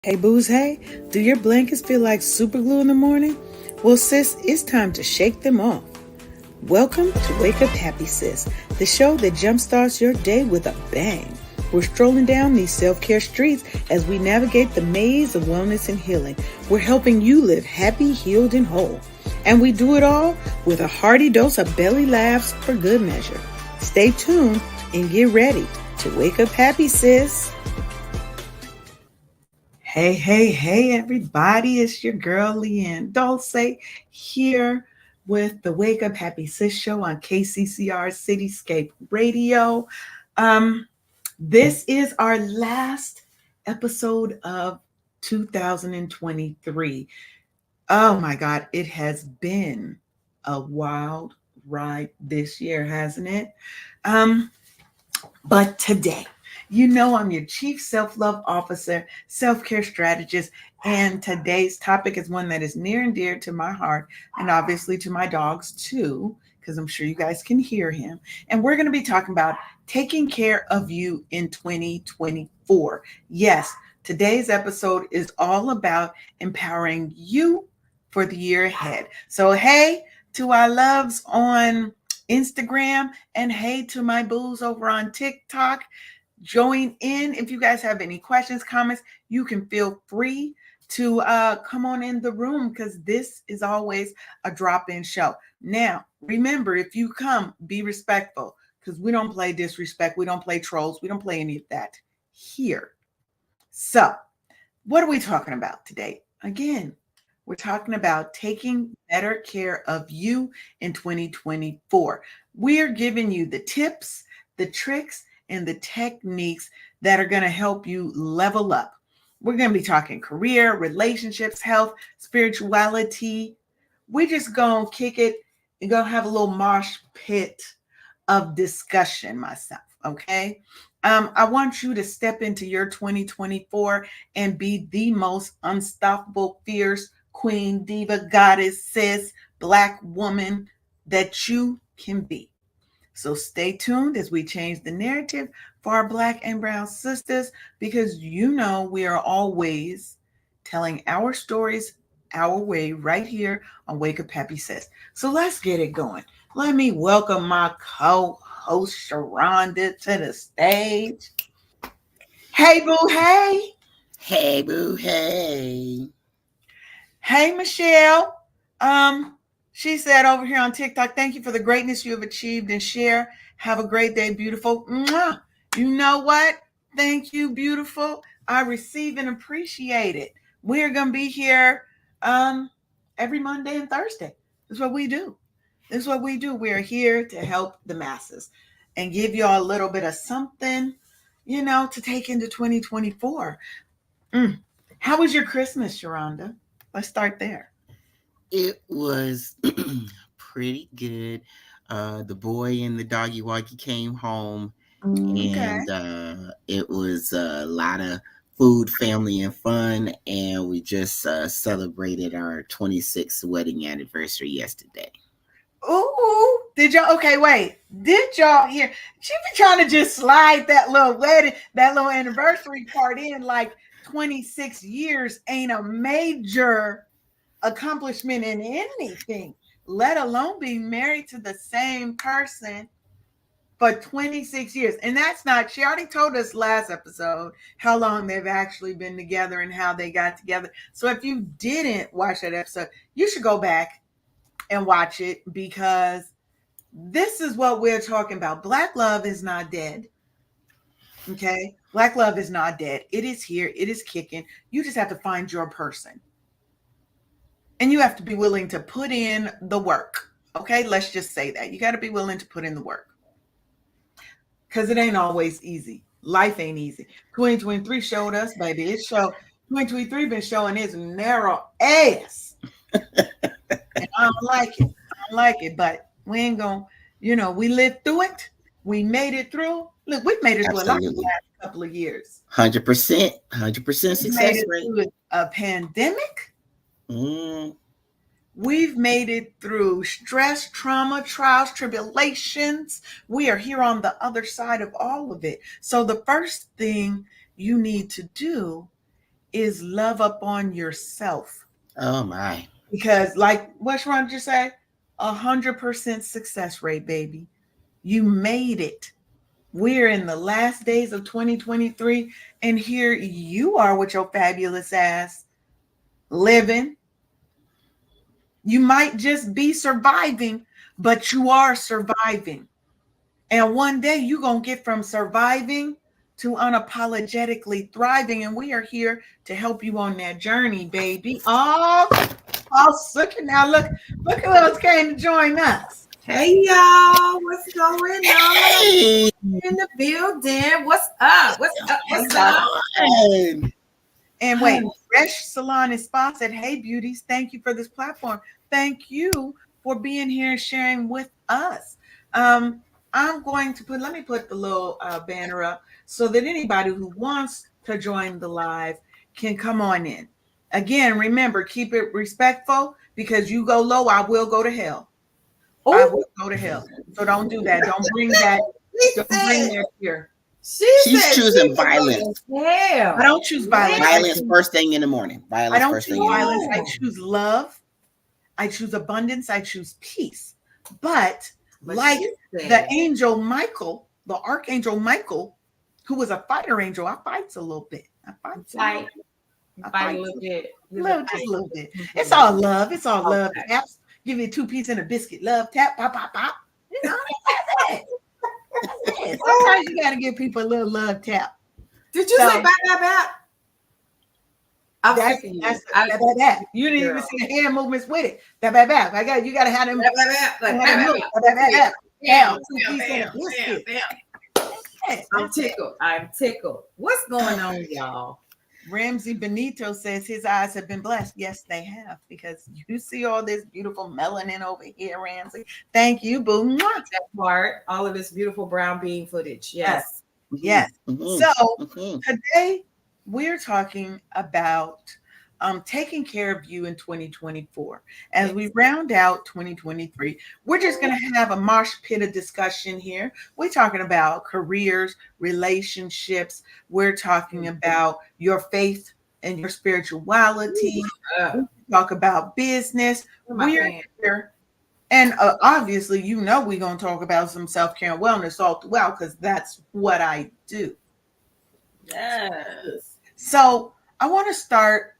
Hey booze, hey, do your blankets feel like super glue in the morning? Well, sis, it's time to shake them off. Welcome to Wake Up Happy Sis, the show that jumpstarts your day with a bang. We're strolling down these self-care streets as we navigate the maze of wellness and healing. We're helping you live happy, healed, and whole. And we do it all with a hearty dose of belly laughs for good measure. Stay tuned and get ready to wake up happy, sis. Hey, everybody. It's your girl, Leanne Dulce, here with the Wake Up Happy Sis show on KCCR Cityscape Radio. This is our last episode of 2023. Oh my God, it has been a wild ride this year, hasn't it? But today, I'm your Chief Self-Love Officer, Self-Care Strategist, and today's topic is one that is near and dear to my heart and obviously to my dogs too, because I'm sure you guys can hear him. And we're going to be talking about taking care of you in 2024. Yes, today's episode is all about empowering you for the year ahead. So, hey, to our loves on Instagram, and hey to my booze over on TikTok, join in. If you guys have any questions, comments, you can feel free to come on in the room, because this is always a drop-in show. Now, remember, if you come, be respectful, because we don't play disrespect, we don't play trolls, we don't play any of that here. So, what are we talking about today? Again, we're talking about taking better care of you in 2024. We're giving you the tips, the tricks, and the techniques that are going to help you level up. We're going to be talking career, relationships, health, spirituality. We're just going to kick it and going to have a little mosh pit of discussion myself, okay? I want you to step into your 2024 and be the most unstoppable, fierce, queen, diva, goddess, sis, black woman that you can be. So stay tuned as we change the narrative for our black and brown sisters, because we are always telling our stories our way right here on Wake Up Happy Sis. So let's get it going. Let me welcome my co-host Sharonda to the stage. Hey, boo, hey. Hey, boo, hey. Hey, Michelle. She said over here on TikTok, thank you for the greatness you have achieved and share. Have a great day, beautiful. Mwah. You know what? Thank you, beautiful. I receive and appreciate it. We're going to be here every Monday and Thursday. That's what we do. This is what we do. We're here to help the masses and give you all a little bit of something, to take into 2024. How was your Christmas, Sharonda? Let's start there. It was pretty good. The boy and the doggy woggy came home, Okay. and it was a lot of food, family, and fun. And we just celebrated our 26th wedding anniversary yesterday. Ooh, did y'all? Okay, wait. Did y'all hear? She be trying to just slide that little wedding, that little anniversary part in, like 26 years ain't a major accomplishment in anything, let alone being married to the same person for 26 years. And that's not, she already told us last episode how long they've actually been together and how they got together. So if you didn't watch that episode, you should go back and watch it, because this is what we're talking about. Black love is not dead. Okay? Black love is not dead. It is here. It is kicking. You just have to find your person. And you have to be willing to put in the work. Okay? Let's just say that. You got to be willing to put in the work. Because it ain't always easy. Life ain't easy. 2023 showed us, baby. 2023 been showing its narrow ass. And I don't like it. I don't like it. But we ain't going to, we lived through it. We made it through. Look, we've made it through a lot in the last couple of years. 100%. 100% success rate. Through a pandemic. We've made it through stress, trauma, trials, tribulations. We are here on the other side of all of it. So the first thing you need to do is love up on yourself. Oh my. Because, like what Sharon just said, 100% success rate, baby. You made it. We're in the last days of 2023, and here you are with your fabulous ass living. You might just be surviving, but you are surviving. And one day you're going to get from surviving to unapologetically thriving. And we are here to help you on that journey, baby. Oh, look at now. Look who else came to join us. Hey y'all, what's going on Hey, in the building? What's up? What's up? What's up? And wait, Fresh Salon and Spa said, "Hey, beauties, thank you for this platform. Thank you for being here and sharing with us." I'm going to let me put the little banner up so that anybody who wants to join the live can come on in. Again, remember, keep it respectful because you go low, I will go to hell. I will go to hell. So don't do that. Don't bring that. Don't bring that here. She's choosing violence. Yeah. I don't choose violence. Violence first thing in the morning. I Violence don't first choose thing in the violence. morning. I choose love. I choose abundance. I choose peace. But like the angel Michael, the archangel Michael, who was a fighter angel, I fights a little bit. I fight a little bit. Just a little bit. It's all love. It's all love. Taps. Give you a 2-piece and a biscuit. Love tap. Pop, pop, pop. You know, that's it. That's it. Sometimes you gotta give people a little love tap. Did you say bye? I'm that's sick of you. That. You didn't even see the hand movements with it. That. You gotta have them. I'm tickled. What's going on, y'all? Ramsey Benito says his eyes have been blessed. Yes, they have, because you see all this beautiful melanin over here, Ramsey. Thank you, boo. That part, all of this beautiful brown bean footage. Yes. Yes. So today we're talking about taking care of you in 2024. As we round out 2023, we're just going to have a mosh pit of discussion here. We're talking about careers, relationships. We're talking about your faith and your spirituality. We talk about business. We're here. And obviously, we're going to talk about some self-care and wellness all throughout, because that's what I do. Yes. So I want to start.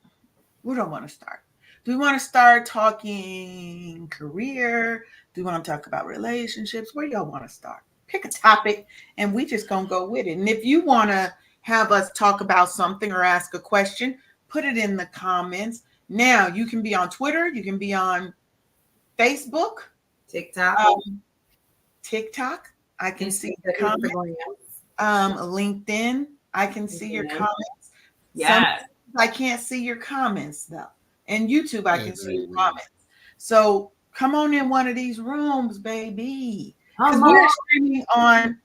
We don't want to start. Do we want to start talking career? Do we want to talk about relationships? Where y'all want to start? Pick a topic and we just going to go with it. And if you want to have us talk about something or ask a question, put it in the comments. Now, you can be on Twitter. You can be on Facebook. TikTok. I can see your comments. LinkedIn. I can see your comments. Yes. I can't see your comments though. And YouTube, I can see your comments. So come on in one of these rooms, baby. Because we're streaming on.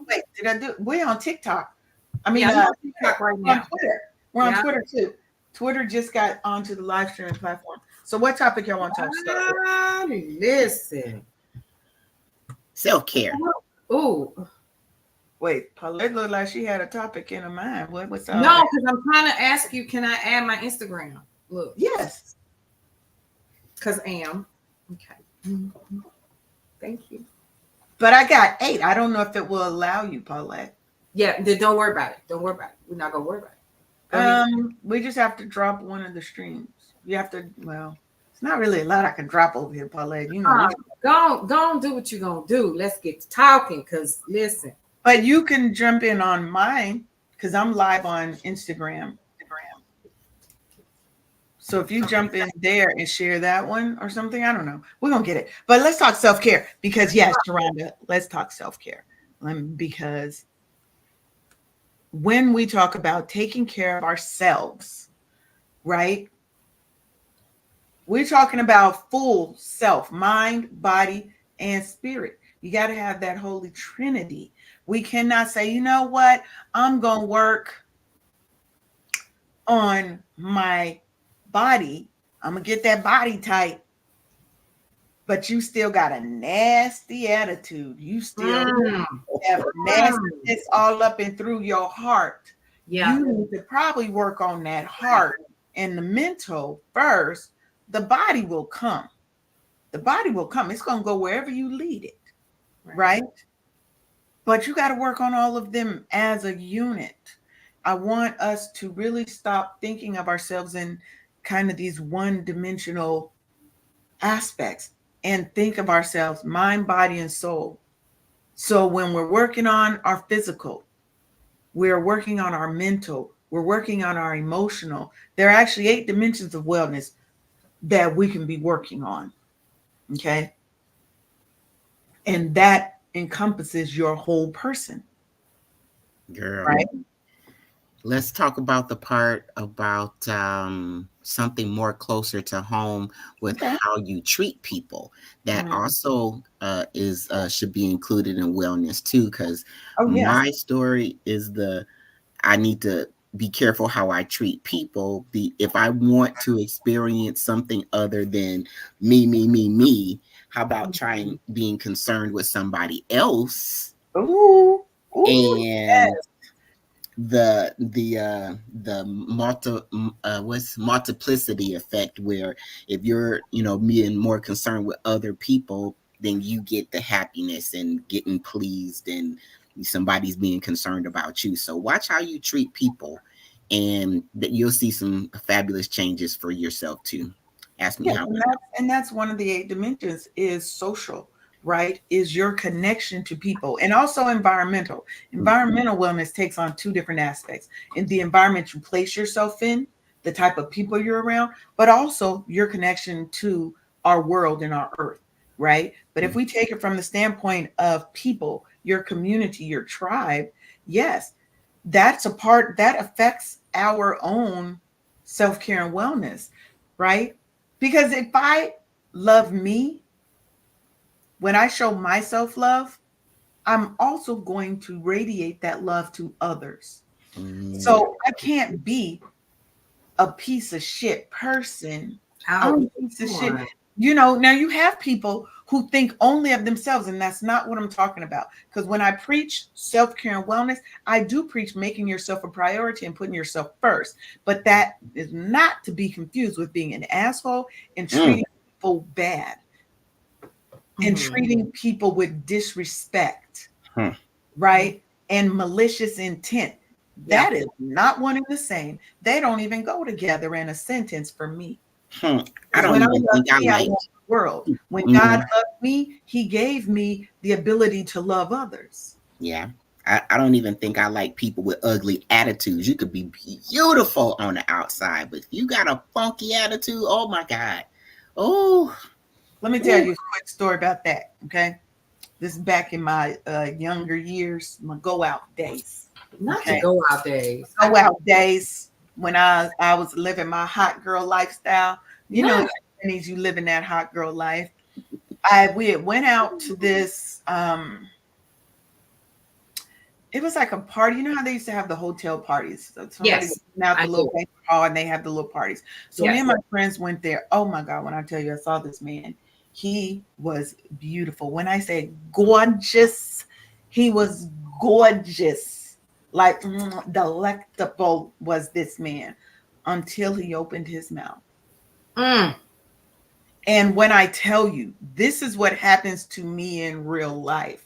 Wait, did I do? We're on TikTok. I mean, TikTok right now. On Twitter. We're on Twitter too. Twitter just got onto the live streaming platform. So, what topic y'all want to talk about? Listen, self-care. Ooh. Wait, Paulette looked like she had a topic in her mind. What's up? No, because I'm trying to ask you, can I add my Instagram? Look. Yes. Because Okay. Thank you. But I got 8. I don't know if it will allow you, Paulette. Yeah, then don't worry about it. We're not going to worry about it. We just have to drop one of the streams. You have to, it's not really a lot I can drop over here, Paulette. You know. Go do what you're going to do. Let's get to talking, because listen. But you can jump in on mine because I'm live on Instagram. So if you jump in there and share that one or something, I don't know. We're going to get it. But let's talk self-care because, yes, Sharonda, let's talk self-care. Because when we talk about taking care of ourselves, right, we're talking about full self, mind, body, and spirit. You got to have that holy trinity. We cannot say, you know what, I'm going to work on my body. I'm going to get that body tight. But you still got a nasty attitude. You still have nastiness all up and through your heart. Yeah. You need to probably work on that heart and the mental first. The body will come. The body will come. It's going to go wherever you lead it, right? But you got to work on all of them as a unit. I want us to really stop thinking of ourselves in kind of these one dimensional aspects and think of ourselves mind, body, and soul. So when we're working on our physical, we're working on our mental, we're working on our emotional. There are actually 8 dimensions of wellness that we can be working on. Okay. And that encompasses your whole person, Girl. right? Let's talk about the part about something more closer to home with Okay. how you treat people. That Mhm. also is should be included in wellness too, because Oh, yes. my story is I need to be careful how I treat people. If I want to experience something other than me, how about trying being concerned with somebody else Ooh, ooh, and the what's multiplicity effect, where if you're being more concerned with other people, then you get the happiness and getting pleased, and somebody's being concerned about you. So watch how you treat people, and that you'll see some fabulous changes for yourself too. Ask me yes, how. and that's one of the 8 dimensions is social, right? Is your connection to people and also environmental. Environmental wellness takes on 2 different aspects. In the environment you place yourself in, the type of people you're around, but also your connection to our world and our earth, right? But if we take it from the standpoint of people, your community, your tribe, yes, that's a part that affects our own self-care and wellness, right? Because if I love me, when I show myself love, I'm also going to radiate that love to others. Mm, So I can't be a piece of shit person. I'm Out. a piece of Come shit. on. Now you have people who think only of themselves, and that's not what I'm talking about. Because when I preach self care and wellness, I do preach making yourself a priority and putting yourself first. But that is not to be confused with being an asshole and mm, treating people bad and Mhm. treating people with disrespect, hmm, right? And malicious intent. Yeah. That is not one and the same. They don't even go together in a sentence for me. hmm. I Because don't when I even love think I me, I like. love the world. When God Mm, loved me, He gave me the ability to love others. yeah. I don't even think I like people with ugly attitudes. You could be beautiful on the outside, but if you got a funky attitude, oh my God. Oh, Let me tell ooh, you a quick story about that. Okay. This is back in my younger years, my go out days. Not to Okay. go out days. Go out days when I was living my hot girl lifestyle. You know, in Not. the 20s, you live in that hot girl life. We had went out to this it was like a party. You know how they used to have the hotel parties? So somebody Yes, would rent out I the little do. banquet hall and they have the little parties. So me and Yes. my friends went there. Oh my God, when I tell you I saw this man, he was beautiful. When I say gorgeous, he was gorgeous. Like delectable was this man until he opened his mouth. Mm. And when I tell you, this is what happens to me in real life.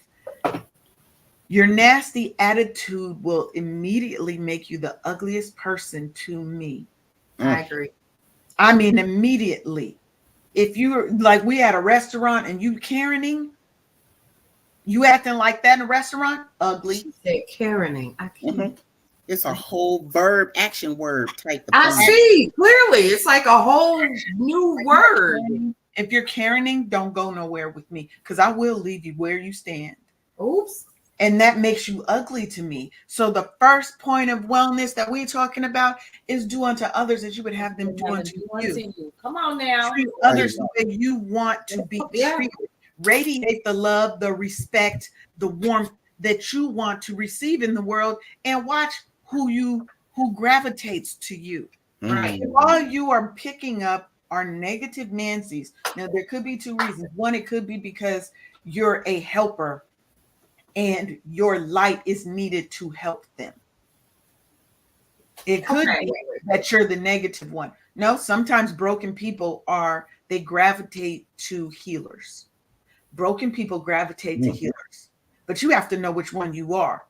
Your nasty attitude will immediately make you the ugliest person to me. mm, I agree. I mean, immediately. If you're like, we at a restaurant and you Karening, you acting like that in a restaurant, ugly. She said Karening. I mhm. can't. It's a whole action word type of I thing. see clearly. It's like a whole new word. If you're Karening, don't go nowhere with me because I will leave you where you stand. Oops. And that makes you ugly to me. So the first point of wellness that we're talking about is do unto others as you would have them do unto Do you. unto you. Come on now. Treat There you others the go. way you want to be Yeah. treated. Radiate the love, the respect, the warmth that you want to receive in the world, and watch who gravitates to you. Right. If Mm, all you are picking up are negative Nancy's, now there could be 2 reasons. One, it could be because you're a helper and your light is needed to help them. It could Okay, be wait. that you're the negative one. No, sometimes broken people they gravitate to healers. Broken people gravitate to Mm. healers. But you have to know which one you are.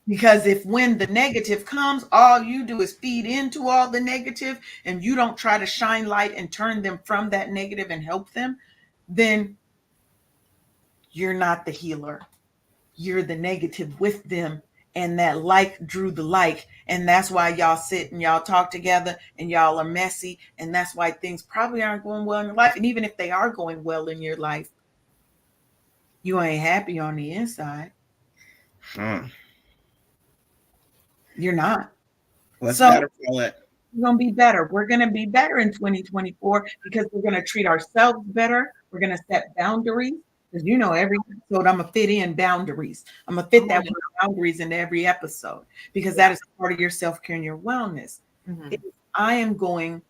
Because if when the negative comes, all you do is feed into all the negative and you don't try to shine light and turn them from that negative and help them, then you're not the healer. You're the negative with them. And that like drew the like. And that's why y'all sit and y'all talk together and y'all are messy. And that's why things probably aren't going well in your life. And even if they are going well in your life, you ain't happy on the inside. Huh. You're not. What's So better for it? we're going to be better. We're going to be better in 2024 because we're going to treat ourselves better. We're going to set boundaries. Because every episode I'm gonna fit in boundaries. I'm gonna fit that word boundaries into every episode because that is part of your self-care and your wellness. Mm-hmm. If I am going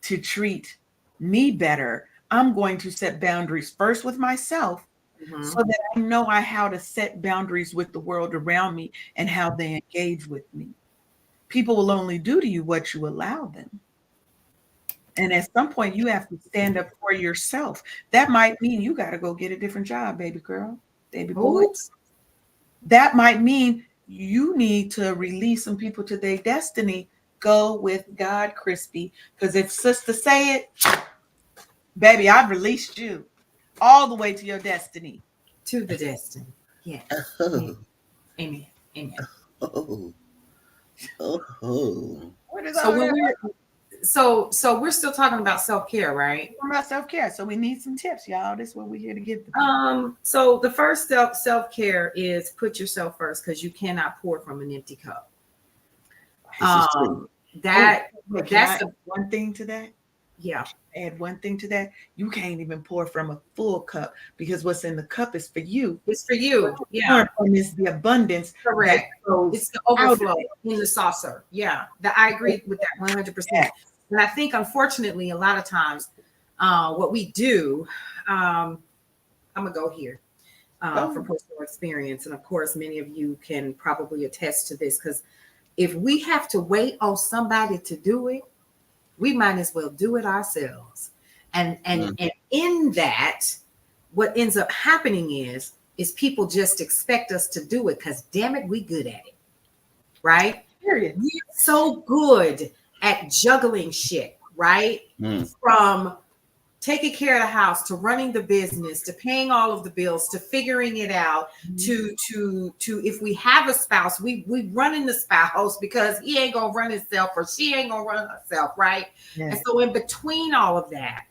to treat me better, I'm going to set boundaries first with myself so that I know how to set boundaries with the world around me and how they engage with me. People will only do to you what you allow them. And at some point, you have to stand up for yourself. That might mean you got to go get a different job, baby girl, baby boy. Oops. That might mean you need to release some people to their destiny. Go with God, Crispy. Because if sister say it, baby, I've released you all the way to your destiny. To the destiny. Yes. Oh, Amen. Amen. oh, oh. What is So all when that? we're still talking about self-care, right? We're about self-care. So we need some tips, y'all. This is what we're here to give the people. So the first self-care is put yourself first because you cannot pour from an empty cup. This is true. That's one thing to that. Yeah. Add one thing to that. You can't even pour from a full cup because what's in the cup is for you. It's for you. Yeah. Pouring from is the abundance. Correct. It's the overflow in the saucer. Yeah. I agree with that 100%. Yeah. And I think, unfortunately, a lot of times what we do, I'm going to go here from personal experience. And of course, many of you can probably attest to this because if we have to wait on somebody to do it, we might as well do it ourselves. And in that, what ends up happening is people just expect us to do it because damn it, we good at it. Right? Period. We're so good at juggling shit, right? From taking care of the house to running the business to paying all of the bills to figuring it out to if we have a spouse, we running the spouse because he ain't gonna run himself or she ain't gonna run herself, right? Yeah. And so in between all of that,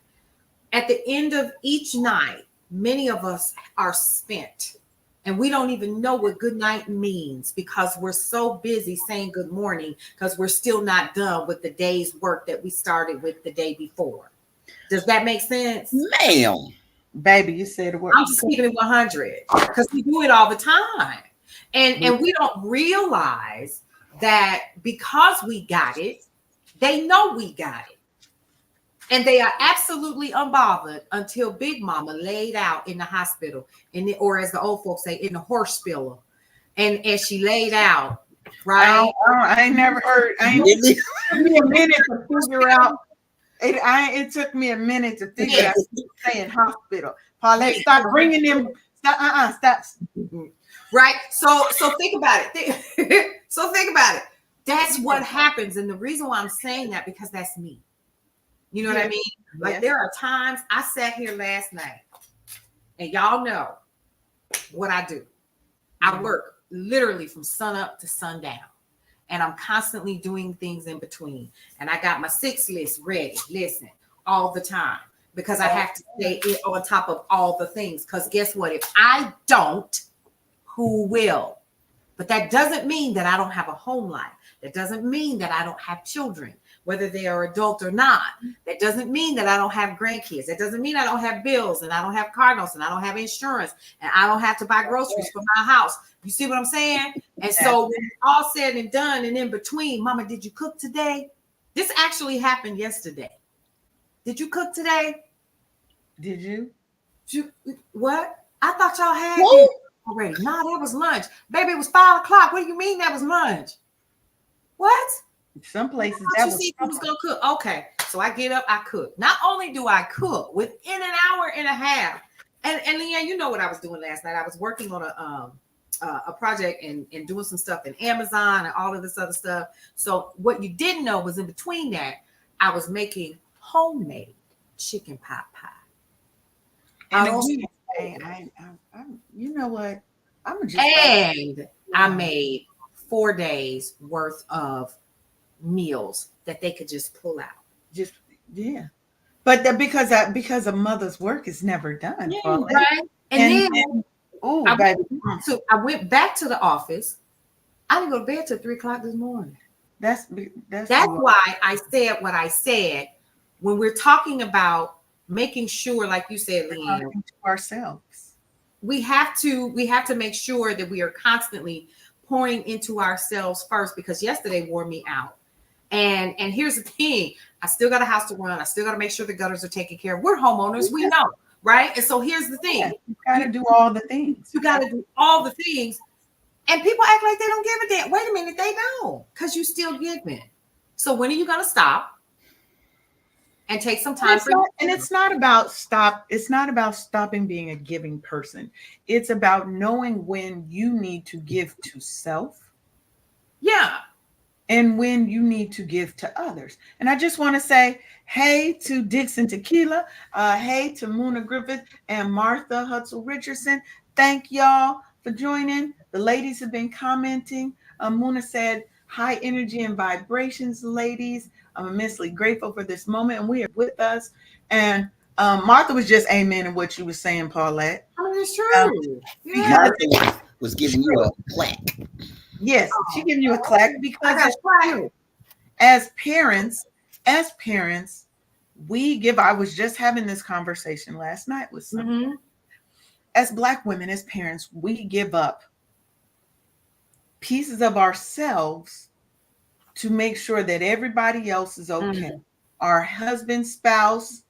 at the end of each night, many of us are spent. And we don't even know what good night means because we're so busy saying good morning because we're still not done with the day's work that we started with the day before. Does that make sense? Ma'am. Baby, you said the word. I'm just keeping it 100 because we do it all the time. And we don't realize that because we got it, they know we got it. And they are absolutely unbothered until Big Mama laid out in the hospital, or as the old folks say, in the horse spiller. And as she laid out, right? I ain't never heard. It took me a minute to figure out. It took me a minute to figure out saying hospital. Paulette, stop bringing them. Stop. Right. So think about it. So think about it. That's what happens. And the reason why I'm saying that, because that's me. You know what I mean? Like there are times I sat here last night and y'all know what I do. I work literally from sun up to sundown and I'm constantly doing things in between. And I got my 6 list ready, listen, all the time because I have to stay on top of all the things. Because guess what? If I don't, who will? But that doesn't mean that I don't have a home life. That doesn't mean that I don't have children, whether they are adult or not. That doesn't mean that I don't have grandkids. That doesn't mean I don't have bills and I don't have car notes and I don't have insurance and I don't have to buy groceries for my house. You see what I'm saying? And so when it's all said and done and in between, Mama, did you cook today? This actually happened yesterday. Did you cook today? Did you? What? I thought y'all had it already. No, that was lunch. Baby, it was 5 o'clock. What do you mean that was lunch? What? Some places Thought that you was see who was gonna cook. Okay, so I get up, I cook. Not only do I cook within an hour and a half, and Leanne, you know what I was doing last night. I was working on a project and doing some stuff in Amazon and all of this other stuff. So what you didn't know was in between that, I was making homemade chicken pot pie. and I don't- again, you know what? I'm just and I made 4 days worth of meals that they could just pull out. just yeah. But because a mother's work is never done, Paulette. Right. And then oh, I baby, I went back to the office. I didn't go to bed till 3 o'clock this morning. that's why I said what I said when we're talking about making sure, like you said, Leanne, to ourselves. we have to make sure that we are constantly pouring into ourselves first, because yesterday wore me out. And here's the thing, I still got a house to run. I still got to make sure the gutters are taken care of. We're homeowners, we know, right? And so here's the thing. Yeah, you got to do all the things. You got to do all the things. And people act like they don't give a damn. Wait a minute, they don't, because you still giving. So when are you going to stop and take some time for you? And it's not about stopping being a giving person. It's about knowing when you need to give to self. Yeah. And when you need to give to others. And I just want to say, hey to Dixon Tequila, hey to Muna Griffith and Martha Hutzel Richardson. Thank y'all for joining. The ladies have been commenting. Muna said, high energy and vibrations, ladies. I'm immensely grateful for this moment, and we are with us. And Martha was just amening what you were saying, Paulette. I mean, it's true. Martha was giving you a plaque. Yes, she giving you a clack because it's true. As parents, we give. I was just having this conversation last night with someone. As Black women, as parents, we give up pieces of ourselves to make sure that everybody else is okay. Our husband, spouse,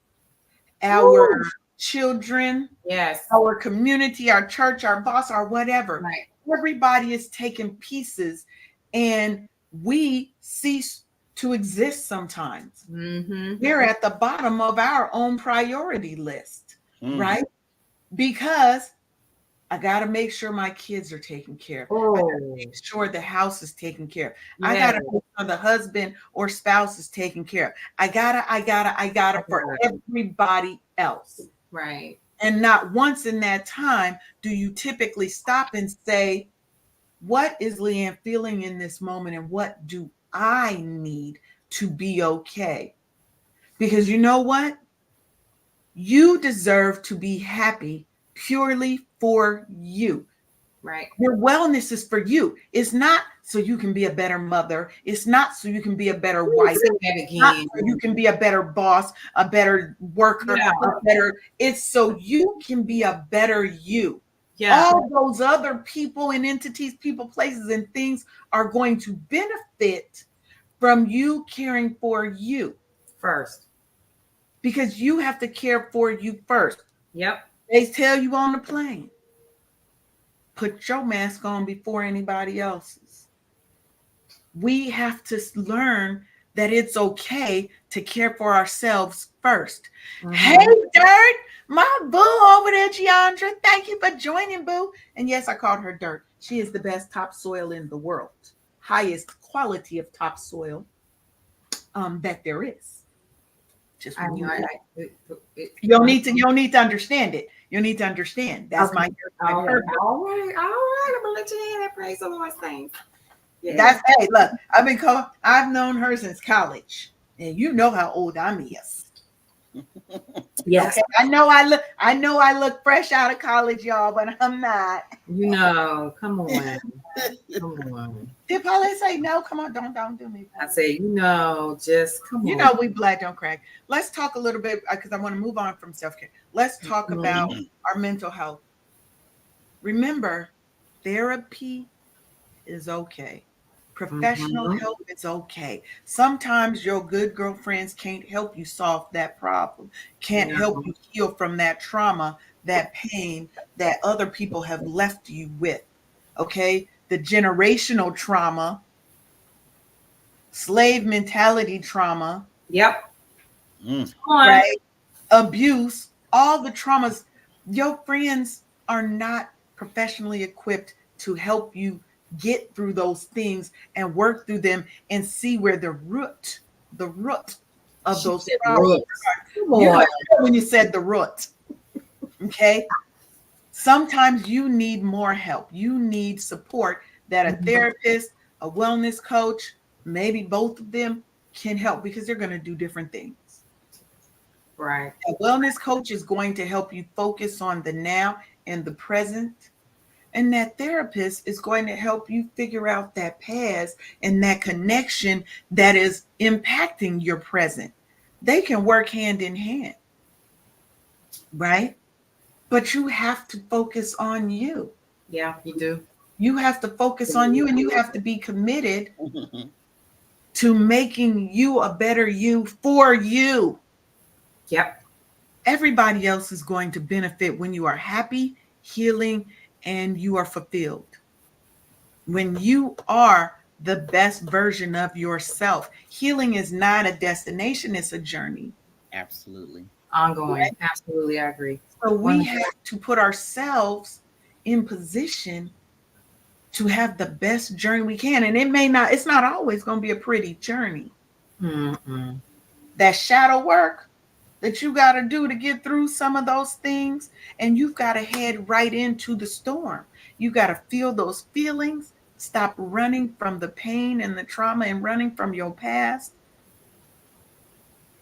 our children, yes, our community, our church, our boss, our whatever. Right. Everybody is taking pieces, and we cease to exist sometimes. We're at the bottom of our own priority list, right? Because I got to make sure my kids are taken care of. I got to make sure the house is taken care of. I got to make sure the husband or spouse is taken care of. I gotta for everybody else. Right. And not once in that time do you typically stop and say, what is Leanne feeling in this moment, and what do I need to be okay? Because you know what? You deserve to be happy purely for you. Right. Your wellness is for you. It's not so you can be a better mother. It's not so you can be a better wife. It's not so you can be a better boss, a better worker, it's so you can be a better you. Yeah. All those other people and entities, people, places, and things are going to benefit from you caring for you first. Because you have to care for you first. Yep. They tell you on the plane, put your mask on before anybody else's. We have to learn that it's okay to care for ourselves first. Hey, Dirt, my boo over there, Giandra. Thank you for joining, boo. And yes, I called her Dirt. She is the best topsoil in the world. Highest quality of topsoil that there is. Just you don't need to understand it. You need to understand. That's my purpose. All right. I'm gonna let you in that praise the Lord's things. Yeah. That's hey, look, I've known her since college, and you know how old I'm is. Yes. Okay? I know I look fresh out of college, y'all, but I'm not. You know, come on. Come on. Did Paulette say no? Come on, don't do me. I say, just come on. You know, we Black don't crack. Let's talk a little bit because I want to move on from self-care. Let's talk about our mental health. Remember, therapy is okay. Professional help is okay. Sometimes your good girlfriends can't help you solve that problem, can't help you heal from that trauma, that pain that other people have left you with. Okay? The generational trauma slave mentality trauma, Yep. Mm. Come on. right? Abuse, all the traumas. Your friends are not professionally equipped to help you get through those things and work through them and see where the root of She those said problems roots. are. Come You on. know when you said the root, okay? Sometimes you need more help. You need support that a therapist, a wellness coach, maybe both of them can help because they're going to do different things. Right. A wellness coach is going to help you focus on the now and the present. And that therapist is going to help you figure out that past and that connection that is impacting your present. They can work hand in hand, right? But you have to focus on you. Yeah, you do. You have to focus on you and you have to be committed to making you a better you for you. Yep. Everybody else is going to benefit when you are happy, healing, and you are fulfilled. When you are the best version of yourself, healing is not a destination, it's a journey. Absolutely. Ongoing. Absolutely, I agree. So we have to put ourselves in position to have the best journey we can. And it's not always going to be a pretty journey. Mm-mm. That shadow work that you got to do to get through some of those things, and you've got to head right into the storm. You got to feel those feelings, stop running from the pain and the trauma and running from your past.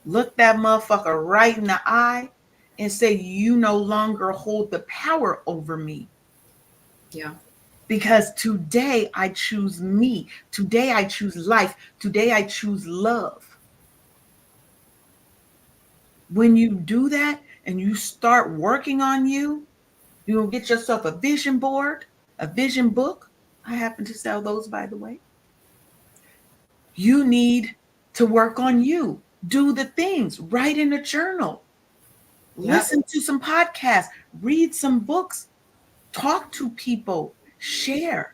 Look that motherfucker right in the eye and say, you no longer hold the power over me. Yeah. Because today I choose me. Today I choose life. Today I choose love. When you do that and you start working on you, you'll get yourself a vision board, a vision book. I happen to sell those, by the way. You need to work on you. Do the things, write in a journal, listen to some podcasts, read some books, talk to people, share,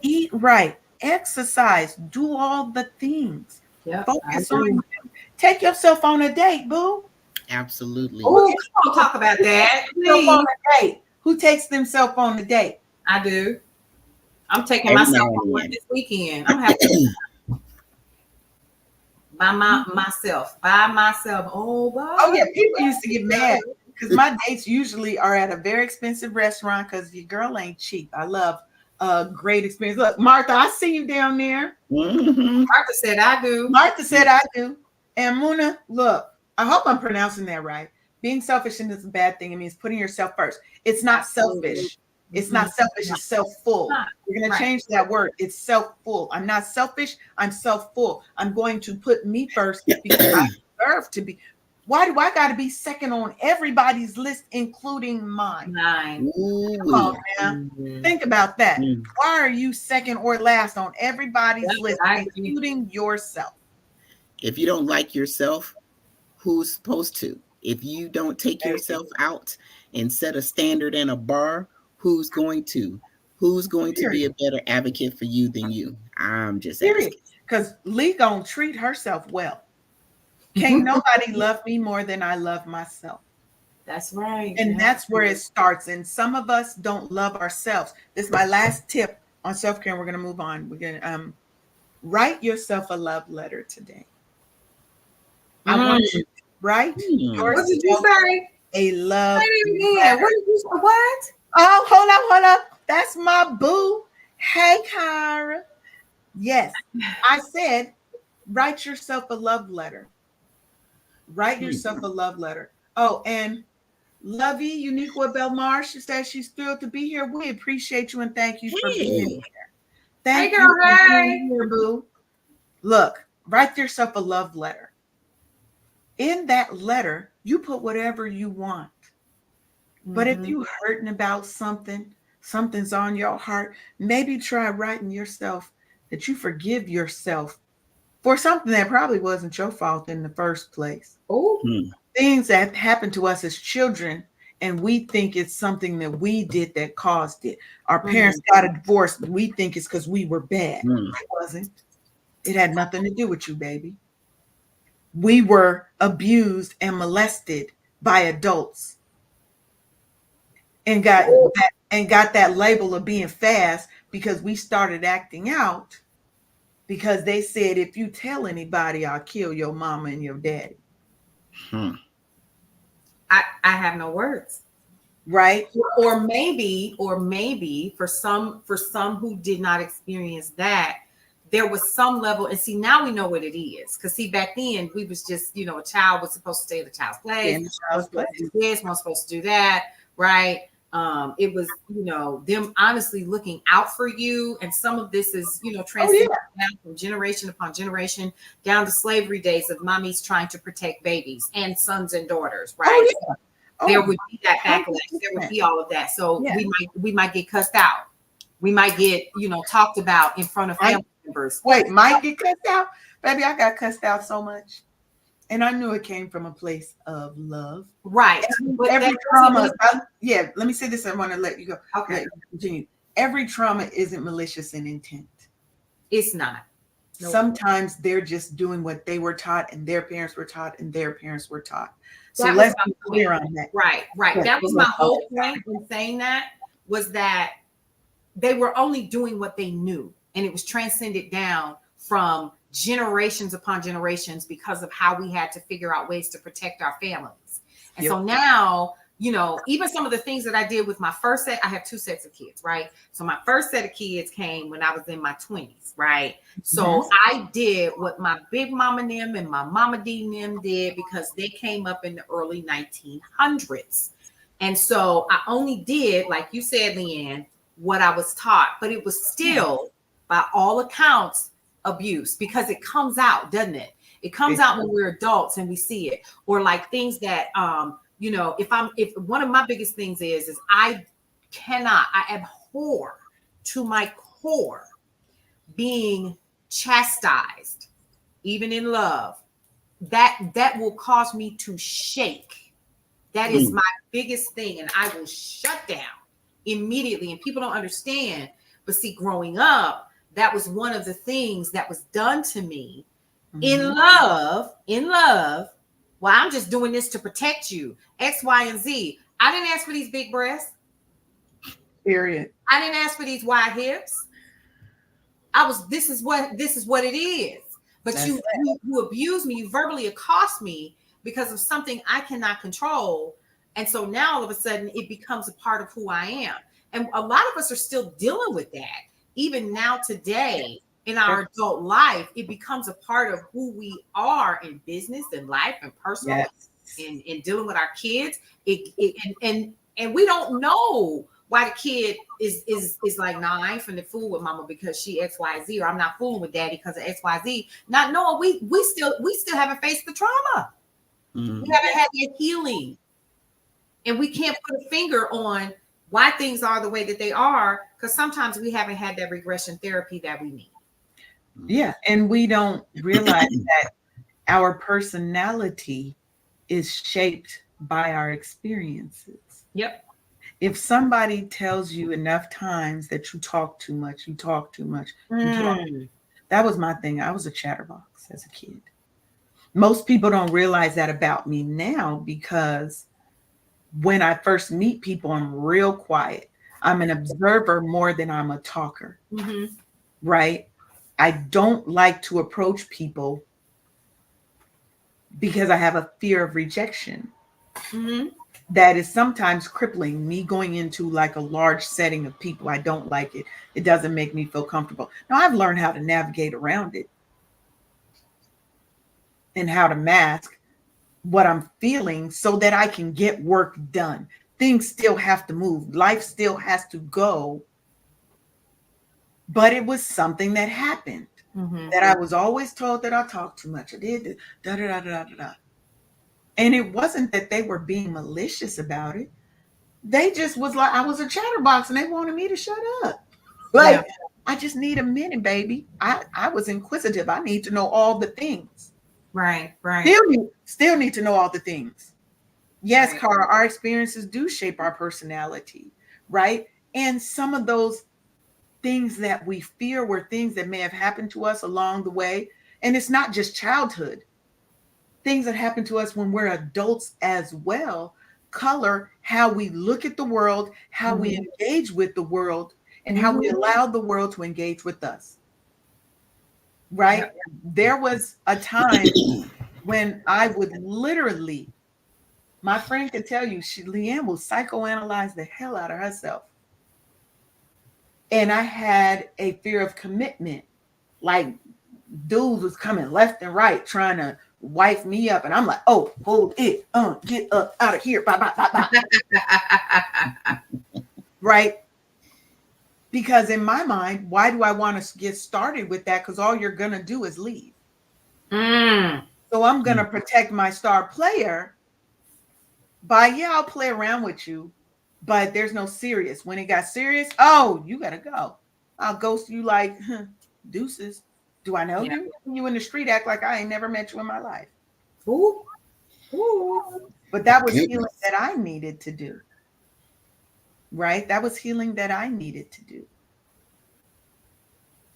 eat right, exercise, do all the things. Yeah. Focus on you. Take yourself on a date, boo. Absolutely. Oh, come on, talk about that, please. On a date. Who takes themselves on a date? I do. I'm taking Every myself now and on one then. this weekend. I'm having myself. Oh, wow. Oh yeah, people used to get mad because my dates usually are at a very expensive restaurant because your girl ain't cheap. I love a great experience. Look, Martha, I see you down there. Mm-hmm. Martha said I do. Martha said I do. And Muna, look, I hope I'm pronouncing that right. Being selfish isn't a bad thing. It means putting yourself first. It's not selfish. It's not selfish. It's self-full. We're going to change that word. It's self-full. I'm not selfish. I'm self-full. I'm going to put me first because I deserve to be. Why do I got to be second on everybody's list, including mine? Come on now. Think about that. Why are you second or last on everybody's list, including yourself? If you don't like yourself, who's supposed to? If you don't take yourself out and set a standard and a bar, who's going to? Who's going to be a better advocate for you than you? I'm just asking. Because Lee gonna treat herself well. Can't nobody love me more than I love myself. That's right. And that's where it starts. And some of us don't love ourselves. This is my last tip on self-care. We're gonna move on. We're gonna write yourself a love letter today. I want you to write what did you say? A love letter. What? Oh, hold up. That's my boo. Hey, Kyra. Yes, I said write yourself a love letter. Write yourself a love letter. Oh, and Lovey Uniqua Belmar, she says she's thrilled to be here. We appreciate you and thank you for being here. Thank you for being here, boo. Look, write yourself a love letter. In that letter, you put whatever you want. But if you're hurting about something's on your heart, maybe try writing yourself that you forgive yourself for something that probably wasn't your fault in the first place. Things that happened to us as children, and we think it's something that we did that caused it. Our parents got a divorce, we think it's because we were bad. It wasn't. It had nothing to do with you, baby. We were abused and molested by adults and got that label of being fast because we started acting out because they said if you tell anybody, I'll kill your mama and your daddy. Hmm. I have no words. Right? Or maybe for some who did not experience that, there was some level, and see, now we know what it is. Because see, back then we was just, a child was supposed to stay at the child's place, was supposed to do this, was supposed to do that, right? It was, them honestly looking out for you. And some of this is, transcending down from generation upon generation down to slavery days of mommies trying to protect babies and sons and daughters, right? Oh, yeah. There would be that backlash. There would be all of that. So we might get cussed out. We might get, talked about in front of family members. Wait, might get cussed out? Baby, I got cussed out so much. And I knew it came from a place of love. Right. Every trauma, let me say this. I want to let you go. Okay. Let you continue. Every trauma isn't malicious in intent. It's not. Nope. Sometimes they're just doing what they were taught and their parents were taught and their parents were taught. So let's be clear on that. Right. Yeah. That was my whole point in saying that, was that they were only doing what they knew. And it was transcended down from generations upon generations because of how we had to figure out ways to protect our families. And so now, even some of the things that I did with my first set, I have 2 sets of kids, right? So my first set of kids came when I was in my 20s, right? So I did what my big mama them and my mama D them did because they came up in the early 1900s. And so I only did, like you said, Leanne, what I was taught, but it was still, by all accounts, abuse, because it comes out, doesn't it? It comes out when we're adults and we see it. Or like things that, if one of my biggest things is I abhor to my core being chastised, even in love. That will cause me to shake. That is my biggest thing. And I will shut down immediately. And people don't understand. But see, growing up, that was one of the things that was done to me in love. Well, I'm just doing this to protect you. X, Y, and Z. I didn't ask for these big breasts. Period. I didn't ask for these wide hips. This is what it is. But you abuse me, you verbally accost me because of something I cannot control. And so now all of a sudden it becomes a part of who I am. And a lot of us are still dealing with that. Even now today in our adult life, it becomes a part of who we are in business and life and personal and dealing with our kids. And we don't know why the kid is like, nah, I ain't finna fool with mama because she XYZ, or I'm not fooling with daddy because of XYZ. Not knowing we still haven't faced the trauma. We haven't had the healing. And we can't put a finger on why things are the way that they are, because sometimes we haven't had that regression therapy that we need. Yeah, and we don't realize that our personality is shaped by our experiences. Yep. If somebody tells you enough times that you talk too much, that was my thing. I was a chatterbox as a kid. Most people don't realize that about me now, because when I first meet people, I'm real quiet. I'm an observer more than I'm a talker, right? I don't like to approach people because I have a fear of rejection. That is sometimes crippling. Me going into like a large setting of people, I don't like it. It doesn't make me feel comfortable. Now I've learned how to navigate around it and how to mask what I'm feeling so that I can get work done. Things still have to move. Life still has to go. But it was something that happened that I was always told that I talked too much. I did da da da da da da. And it wasn't that they were being malicious about it. They just was like, I was a chatterbox and they wanted me to shut up. Like, I just need a minute, baby. I was inquisitive. I need to know all the things. Right. Still need to know all the things. Yes, Cara, our experiences do shape our personality, right? And some of those things that we fear were things that may have happened to us along the way. And it's not just childhood. Things that happen to us when we're adults as well color how we look at the world, how we engage with the world, and how we allow the world to engage with us. Right? Yeah. There was a time when I would literally, my friend could tell you, Leanne will psychoanalyze the hell out of herself. And I had a fear of commitment. Like dudes was coming left and right trying to wife me up. And I'm like, oh, hold it. Get up out of here. Bye, bye, bye, bye. Right? Because in my mind, why do I want to get started with that? Because all you're going to do is leave. So I'm going to protect my star player by, I'll play around with you, but there's no serious. When it got serious, oh, you got to go. I'll ghost you like, deuces. Do I know you? You in the street act like I ain't never met you in my life. Ooh. But that was healing that I needed to do. Right? That was healing that I needed to do.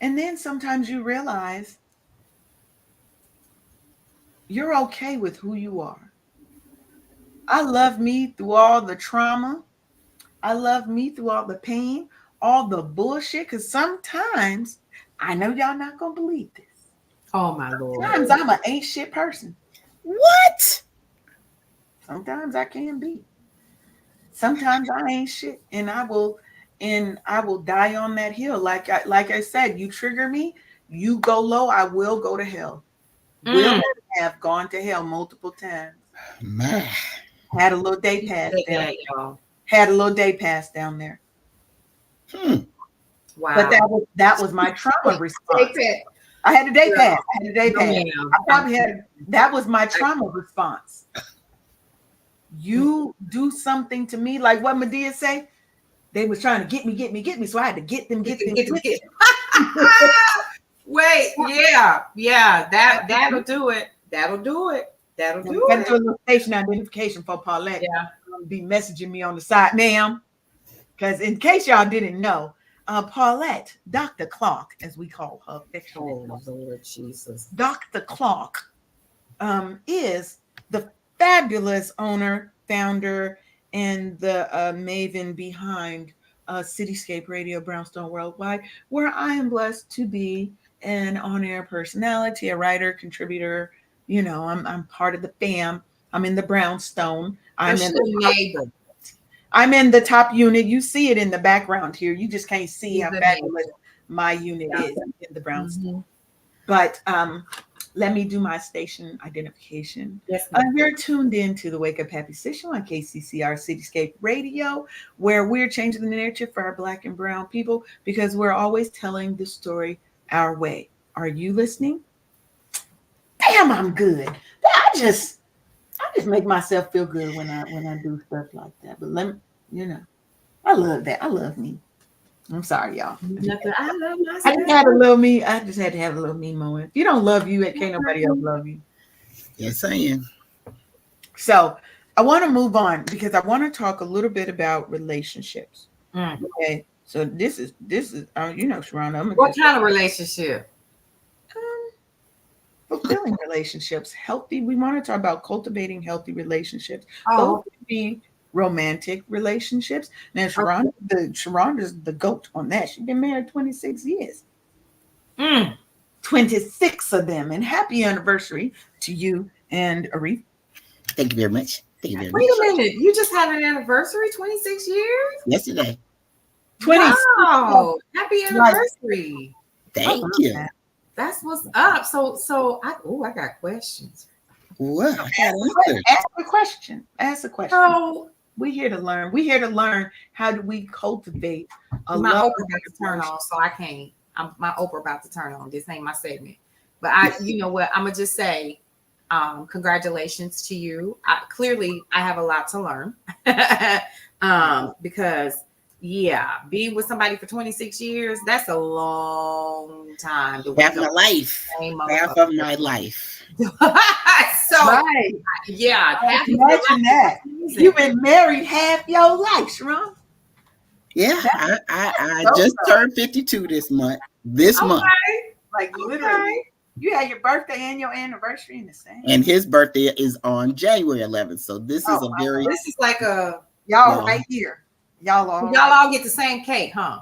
And then sometimes you realize you're okay with who you are. I love me through all the trauma. I love me through all the pain, all the bullshit. Because sometimes, I know y'all not going to believe this. Oh, my Lord. Sometimes I'm an ain't shit person. What? Sometimes I can be. Sometimes I ain't shit. And I will die on that hill. Like I said, you trigger me, you go low, I will go to hell. Will have gone to hell multiple times. Man. Had a little day pass down. Had a little day pass down there. Wow. But that was my trauma response. I had a day pass. That was my trauma response. You do something to me, like what Medea say. They was trying to get me. So I had to get them. Wait, yeah. That'll do it. That'll do it. Got to do a little station identification for Paulette. Yeah. Be messaging me on the side, ma'am. Because in case y'all didn't know, Paulette, Dr. Clark, as we call her affectionately. Oh, Lord Jesus. Dr. Clark is the fabulous owner, founder, and the maven behind Cityscape Radio, Brownstone Worldwide, where I am blessed to be an on-air personality, a writer, contributor. You know, I'm part of the fam. I'm in the Brownstone. I'm in the top unit. You see it in the background here. You just can't see how fabulous my unit is in the Brownstone. But let me do my station identification. Yes, you're tuned in to the Wake Up Happy Station on KCCR Cityscape Radio, where we're changing the narrative for our Black and Brown people because we're always telling the story our way. Are you listening? Damn, I'm good. I just make myself feel good when I do stuff like that. But let me, I love that. I love me. I'm sorry, y'all. I love myself. I just had a little me. I just had to have a little me moment. If you don't love you, can't nobody else love you. Yes, I am. So I want to move on because I want to talk a little bit about relationships. Okay. So this is Sharonda. What kind of relationship? Fulfilling relationships, healthy. We want to talk about cultivating healthy relationships. Oh. Those could be romantic relationships. Now, Sharonda's the GOAT on that. She's been married 26 years. 26 of them. And happy anniversary to you and Arif. Thank you very much. Wait a minute. You just had an anniversary, 26 years? Yesterday. 26. Wow. Happy anniversary. Thank you. That's what's up. So I got questions. What? Ask a question. So we're here to learn. We're here to learn how do we cultivate a my love. Oprah about to turn on, so I can't. My Oprah about to turn on. This ain't my segment. But you know what? I'm gonna just say, congratulations to you. Clearly, I have a lot to learn. Because being with somebody for 26 years, that's a long time. Half my life. Half of my life. So, right. Yeah. Imagine that. You've been married half your life, Sharon. Yeah, I just turned 52 this month. Like literally, you had your birthday and your anniversary in the same. And his birthday is on January 11th. So this is a very. This is like a y'all right here. Y'all all get the same cake, huh?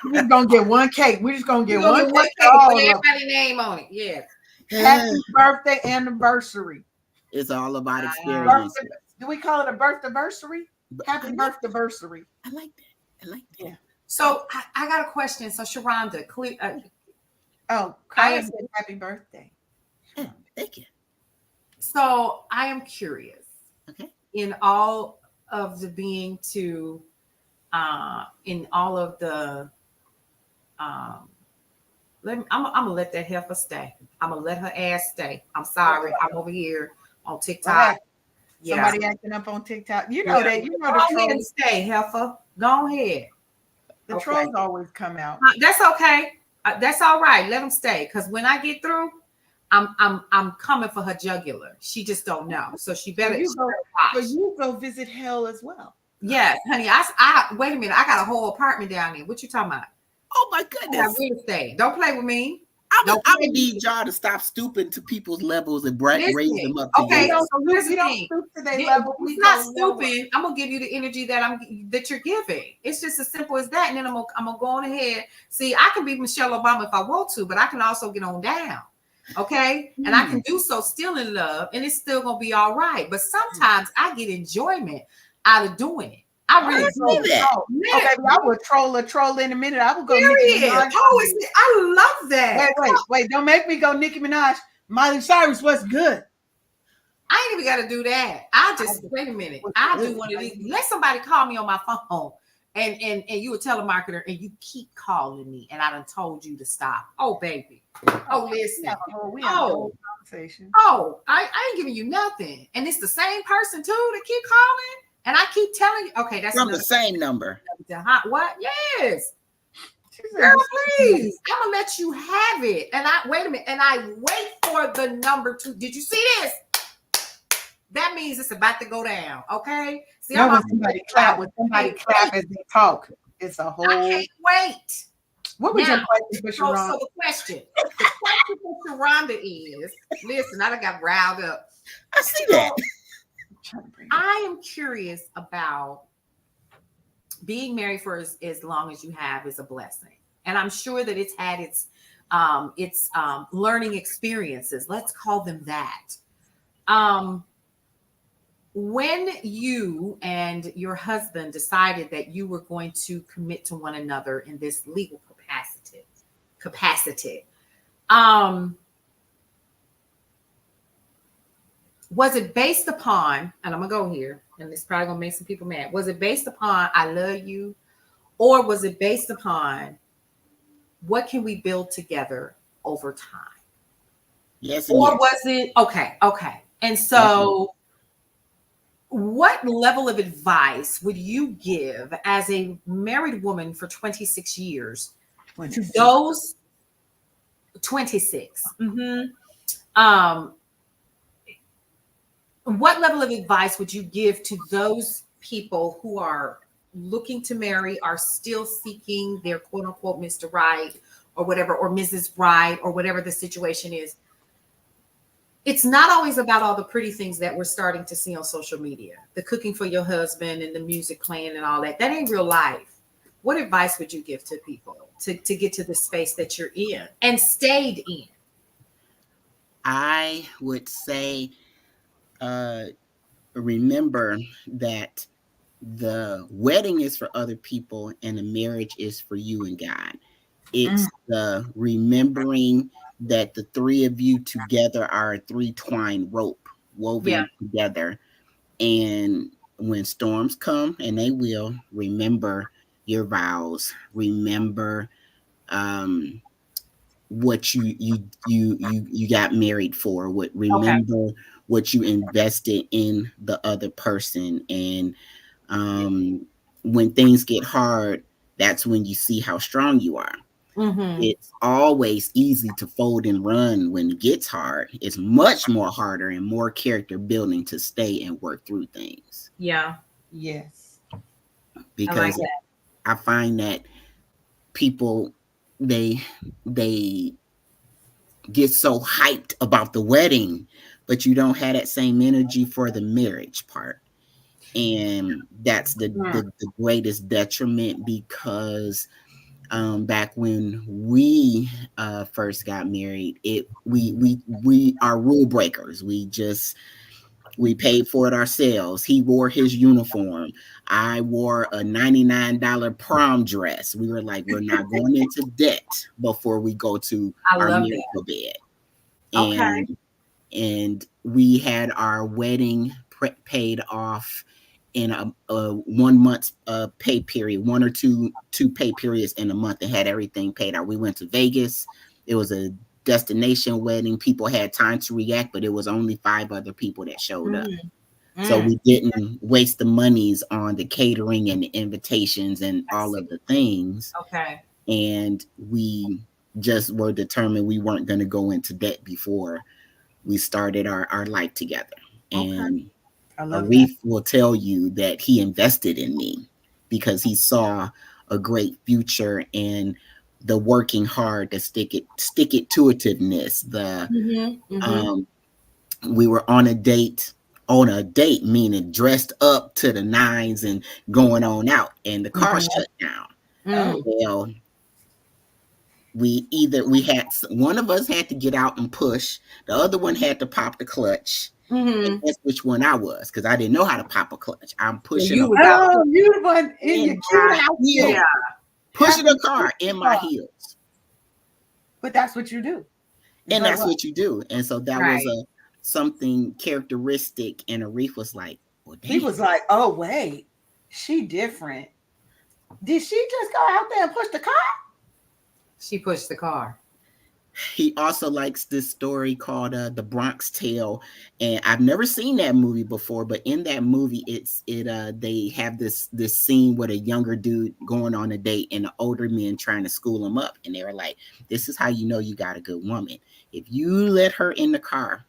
We're just gonna get one cake. We're just gonna get one cake. Put everybody's name on it. Yeah. Happy birthday anniversary. It's all about experience. Do we call it a birth anniversary? Happy birth anniversary. I like that. Yeah. So I got a question. So Sharonda, Kaya said happy birthday. Yeah, thank you. So I am curious. Okay. In all of the in all of the I'm gonna let that heifer stay. I'm gonna let her ass stay. I'm sorry. I'm over here on TikTok. Yeah. Somebody acting up on TikTok. You know that. You know the trolls. Go ahead and stay, heifer. Go ahead. The trolls always come out. That's okay. That's all right. Let them stay. Because when I get through, I'm coming for her jugular. She just don't know. So she better. But you go visit hell as well. Yes, honey. I wait a minute. I got a whole apartment down there. What you talking about? Oh my goodness! Real estate. Don't play with me. I would need y'all to stop stooping to people's levels and raise them up. Okay, so here's the thing. It's not stooping. I'm gonna give you the energy that you're giving. It's just as simple as that. And then I'm gonna go on ahead. See, I can be Michelle Obama if I want to, but I can also get on down. Okay, and I can do so still in love, and it's still gonna be all right. But sometimes I get enjoyment out of doing it. I really do that. Okay, I will troll in a minute. I will go. I love that. Wait! Don't make me go Nicki Minaj. Miley Cyrus, what's good? I ain't even got to do that. I just wait a minute. I do one of these. Let somebody call me on my phone, and you a telemarketer, and you keep calling me, and I done told you to stop. Oh, baby. Oh, listen. I ain't giving you nothing, and it's the same person too that keep calling. And I keep telling you, okay, that's from the same number. What? Yes. Girl, please. I'm gonna let you have it. And wait a minute. And I wait for the number 2. Did you see this? That means it's about to go down. Okay. See, when somebody clap as they talk. It's a whole. I can't wait. What was your question for Sharonda? So the question for Sharonda is, listen, I done got riled up. I see that. I am curious about being married for as long as you have is a blessing. And I'm sure that it's had its learning experiences. Let's call them that. When you and your husband decided that you were going to commit to one another in this legal capacity, was it based upon, and I'm gonna go here, and it's probably gonna make some people mad. Was it based upon I love you, or was it based upon what can we build together over time? Yes. Or was it okay? And so, what level of advice would you give as a married woman for 26 years? 26. Those 26. What level of advice would you give to those people who are looking to marry, are still seeking their quote unquote Mr. Right or whatever, or Mrs. Right, or whatever the situation is? It's not always about all the pretty things that we're starting to see on social media, the cooking for your husband and the music playing and all that. That ain't real life. What advice would you give to people to get to the space that you're in and stayed in? I would say, remember that the wedding is for other people and the marriage is for you and God. It's the remembering that the three of you together are a 3-twined rope woven together. And when storms come, and they will, remember your vows. Remember what you got married for. Remember what you invested in the other person. And when things get hard, that's when you see how strong you are. It's always easy to fold and run when it gets hard. It's much more harder and more character building to stay and work through things. Yeah. Yes. I like because that. I find that people they they get so hyped about the wedding, but you don't have that same energy for the marriage part. And that's the greatest detriment because back when we first got married, we are rule breakers. We paid for it ourselves. He wore his uniform. I wore a $99 prom dress. We were like, we're not going into debt before we go to I our love that. marital bed. Okay. And we had our wedding paid off in a 1 month pay period, one or two pay periods in a month, and had everything paid out. We went to Vegas. It was a destination wedding. People had time to react, but it was only 5 other people that showed up. So Mm. we didn't waste the monies on the catering and the invitations and I all see. of the things. Okay. And we just were determined we weren't going to go into debt before we started our life together. Okay. And I love that. Arif will tell you that he invested in me because he saw a great future in the working hard, the stick it to itiveness. The we were on a date, meaning dressed up to the nines and going on out, and the car shut down. Mm. Well, we had one of us had to get out and push, the other one had to pop the clutch. And guess which one I was, because I didn't know how to pop a clutch. I'm So pushing you a was car out Oh, you the one in your in cute my outfit. heels, pushing a car in my heels. But that's what you do. It's And like that's what? what you do. And so that was right. a something characteristic. And Arif was like, well, He damn. was like, oh, wait, she different. Did she just go out there and push the car? She pushed the car. He also likes this story called The Bronx Tale, and I've never seen that movie before. But in that movie, they have this scene with a younger dude going on a date and the older men trying to school him up, and they were like, "This is how you know you got a good woman. If you let her in the car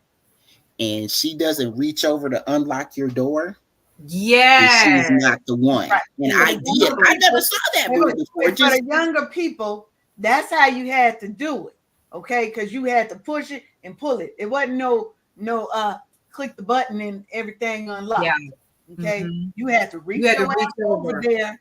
and she doesn't reach over to unlock your door, then she's Yes. not the one." Right. And For I the did. younger I never people, saw that wait, movie wait, before. wait, for Just the younger people, that's how you had to do it. Okay, because you had to push it and pull it. It wasn't no click the button and everything Yeah. unlocked. Okay, you had to You reach had to your reach ass over over, there,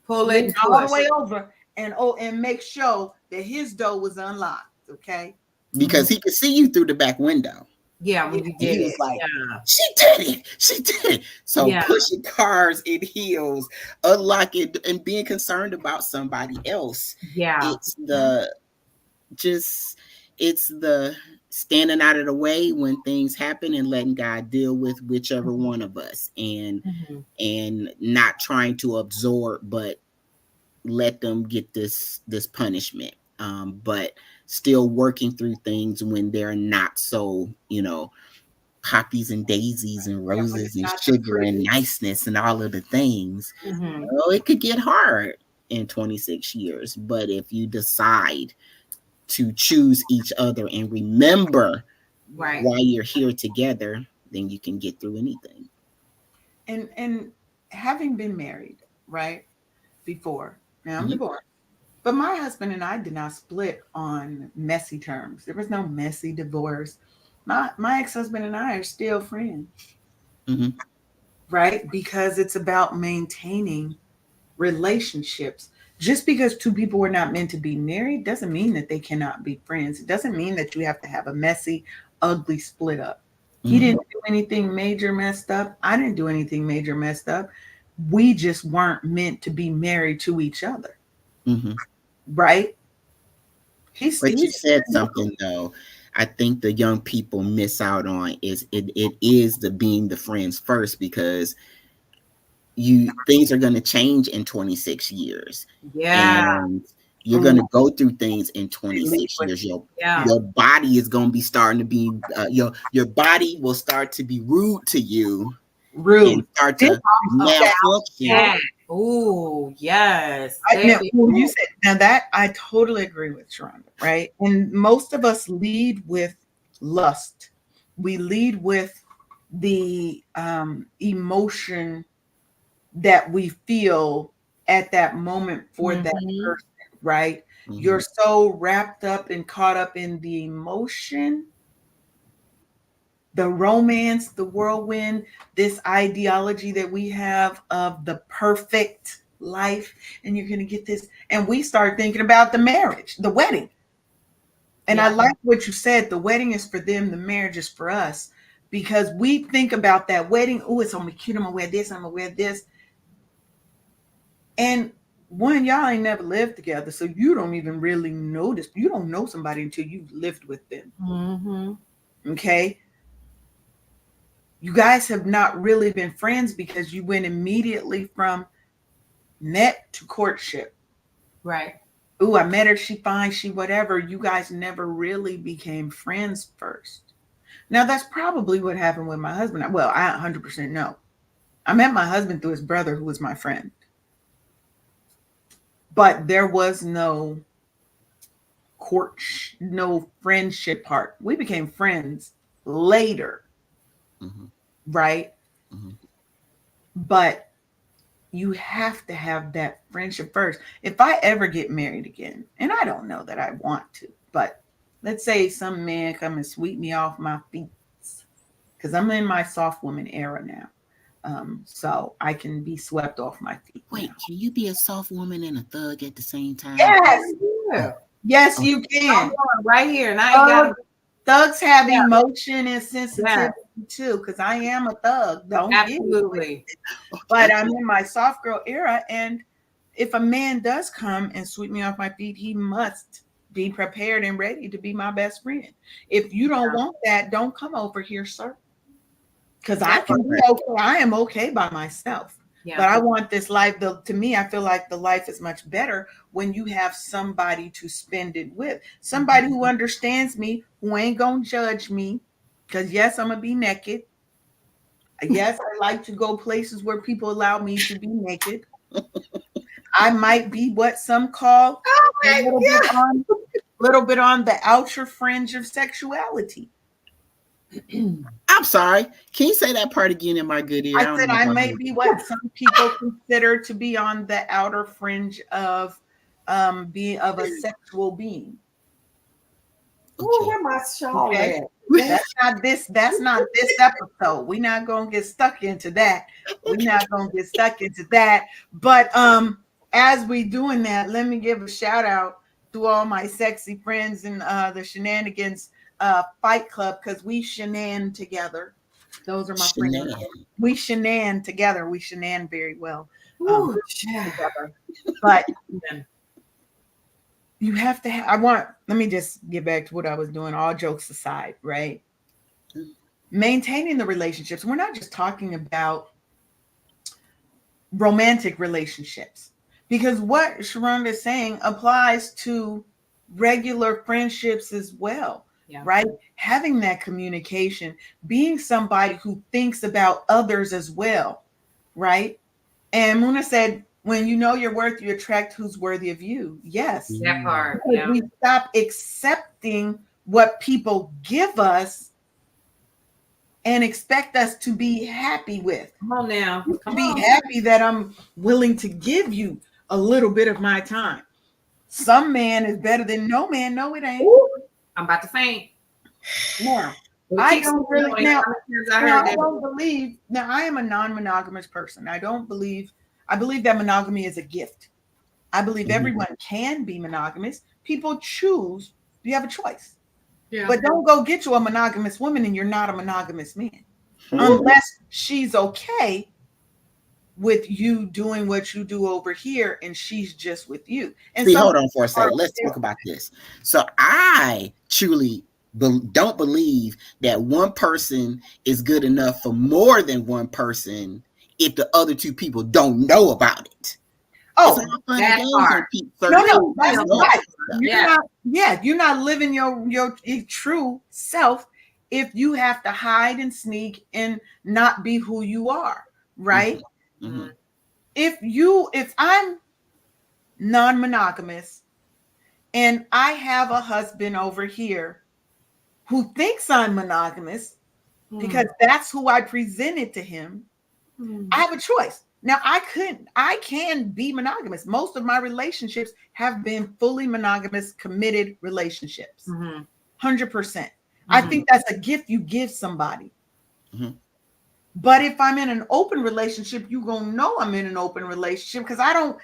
pull it, reach and all the push. way over, and make sure that his door was unlocked. Okay. because he could see you through the back window. Yeah, Yeah. when you And did he was it. like, Yeah. she did it. She did it. So Yeah. pushing cars in heels, unlocking, and being concerned about somebody else. Yeah. It's it's the standing out of the way when things happen and letting God deal with whichever one of us, and not trying to absorb, but let them get this punishment. But still working through things when they're not so, poppies and daisies and Yeah, when roses it's and not the sugar and pretty. niceness and all of the things. Mm-hmm. Well, it could get hard in 26 years. But if you decide to choose each other and remember Right. why you're here together, then you can get through anything. And having been married, right, before, now I'm Mhm. divorced, but my husband and I did not split on messy terms. There was no messy divorce. My ex-husband and I are still friends, Mhm. right? Because it's about maintaining relationships. Just because two people were not meant to be married doesn't mean that they cannot be friends. It doesn't mean that you have to have a messy, ugly split up. He Mhm. didn't do anything major messed up. I didn't do anything major messed up. We just weren't meant to be married to each other, Mhm. right? But you He's said something though. I think the young people miss out on is it is the being the friends first, because things are going to change in 26 years, Yeah. and you're going to go through things in leave 26 with years. Yeah. Your body is going to be starting to be your body will start to be rude to you and rude. start This to Oh, malfunction. yeah. Oh, yes. now, well, you said now that I totally agree with Sharonda, right? And most of us lead with lust. We lead with the emotion that we feel at that moment for that person, right? You're so wrapped up and caught up in the emotion, the romance, the whirlwind, this ideology that we have of the perfect life. And you're going to get this. And we start thinking about the marriage, the wedding. And I like what you said. The wedding is for them, the marriage is for us. Because we think about that wedding. Oh, it's going to be cute. I'm going to wear this. I'm going to wear this. And one, y'all ain't never lived together. So you don't even really notice. You don't know somebody until you've lived with them. Okay. You guys have not really been friends because you went immediately from met to courtship. Right. Ooh, I met her. She fine. She whatever. You guys never really became friends first. Now, that's probably what happened with my husband. Well, I 100% know. I met my husband through his brother, who was my friend. But there was no no friendship part. We became friends later. Right? But you have to have that friendship first. If I ever get married again, and I don't know that I want to, but let's say some man come and sweep me off my feet, because I'm in my soft woman era now. So I can be swept off my feet. Wait, now. Can you be a soft woman and a thug at the same time? Yes. Yeah. Yes, you can. Right here. And I ain't got thugs have emotion and sensitivity too, because I am a thug. Don't absolutely. But I'm in my soft girl era, and if a man does come and sweep me off my feet, he must be prepared and ready to be my best friend. If you don't want that, don't come over here, sir. Because I can be okay. I am okay by myself. Yeah. But I want this life. To me, I feel like the life is much better when you have somebody to spend it with. Somebody who understands me, who ain't gonna judge me. Because yes, I'm gonna be naked. Yes, I like to go places where people allow me to be naked. I might be what some call a little bit on the outer fringe of sexuality. I'm sorry. Can you say that part again in my good ear? I said I may be what some people consider to be on the outer fringe of being of a sexual being. Okay. Where my shawl at? That's not this episode. We're not gonna get stuck into that. We're not gonna get stuck into that. But as we doing that, let me give a shout out to all my sexy friends in the Shenanigans Fight Club, because we shenan together. Those are my friends. We shenan together. We shenan very well together. But you have to let me just get back to what I was doing, all jokes aside, right? Maintaining the relationships. We're not just talking about romantic relationships, because what Sharonda is saying applies to regular friendships as well, right? Having that communication, being somebody who thinks about others as well, right? And Muna said, when you know your worth, you attract who's worthy of you. Yes. That part. Yeah. We stop accepting what people give us and expect us to be happy with. Come on now. Be happy that I'm willing to give you a little bit of my time. Some man is better than no man. No, it ain't. Ooh, I'm about to faint. Now, I don't really I don't believe. Now, I am a non-monogamous person. I believe that monogamy is a gift. I believe everyone can be monogamous. People choose. You have a choice. Yeah. But don't go get you a monogamous woman and you're not a monogamous man. Unless she's okay with you doing what you do over here and she's just with you. And see, hold on for a second. Let's talk about this. So I truly don't believe that one person is good enough for more than one person if the other two people don't know about it. Oh, that part. No, that's right. You're not living your true self if you have to hide and sneak and not be who you are, right? Mm-hmm. If I'm non-monogamous and I have a husband over here who thinks I'm monogamous because that's who I presented to him, I have a choice. Now I can be monogamous. Most of my relationships have been fully monogamous, committed relationships. 100%. I think that's a gift you give somebody. But if I'm in an open relationship, you gonna know I'm in an open relationship because I don't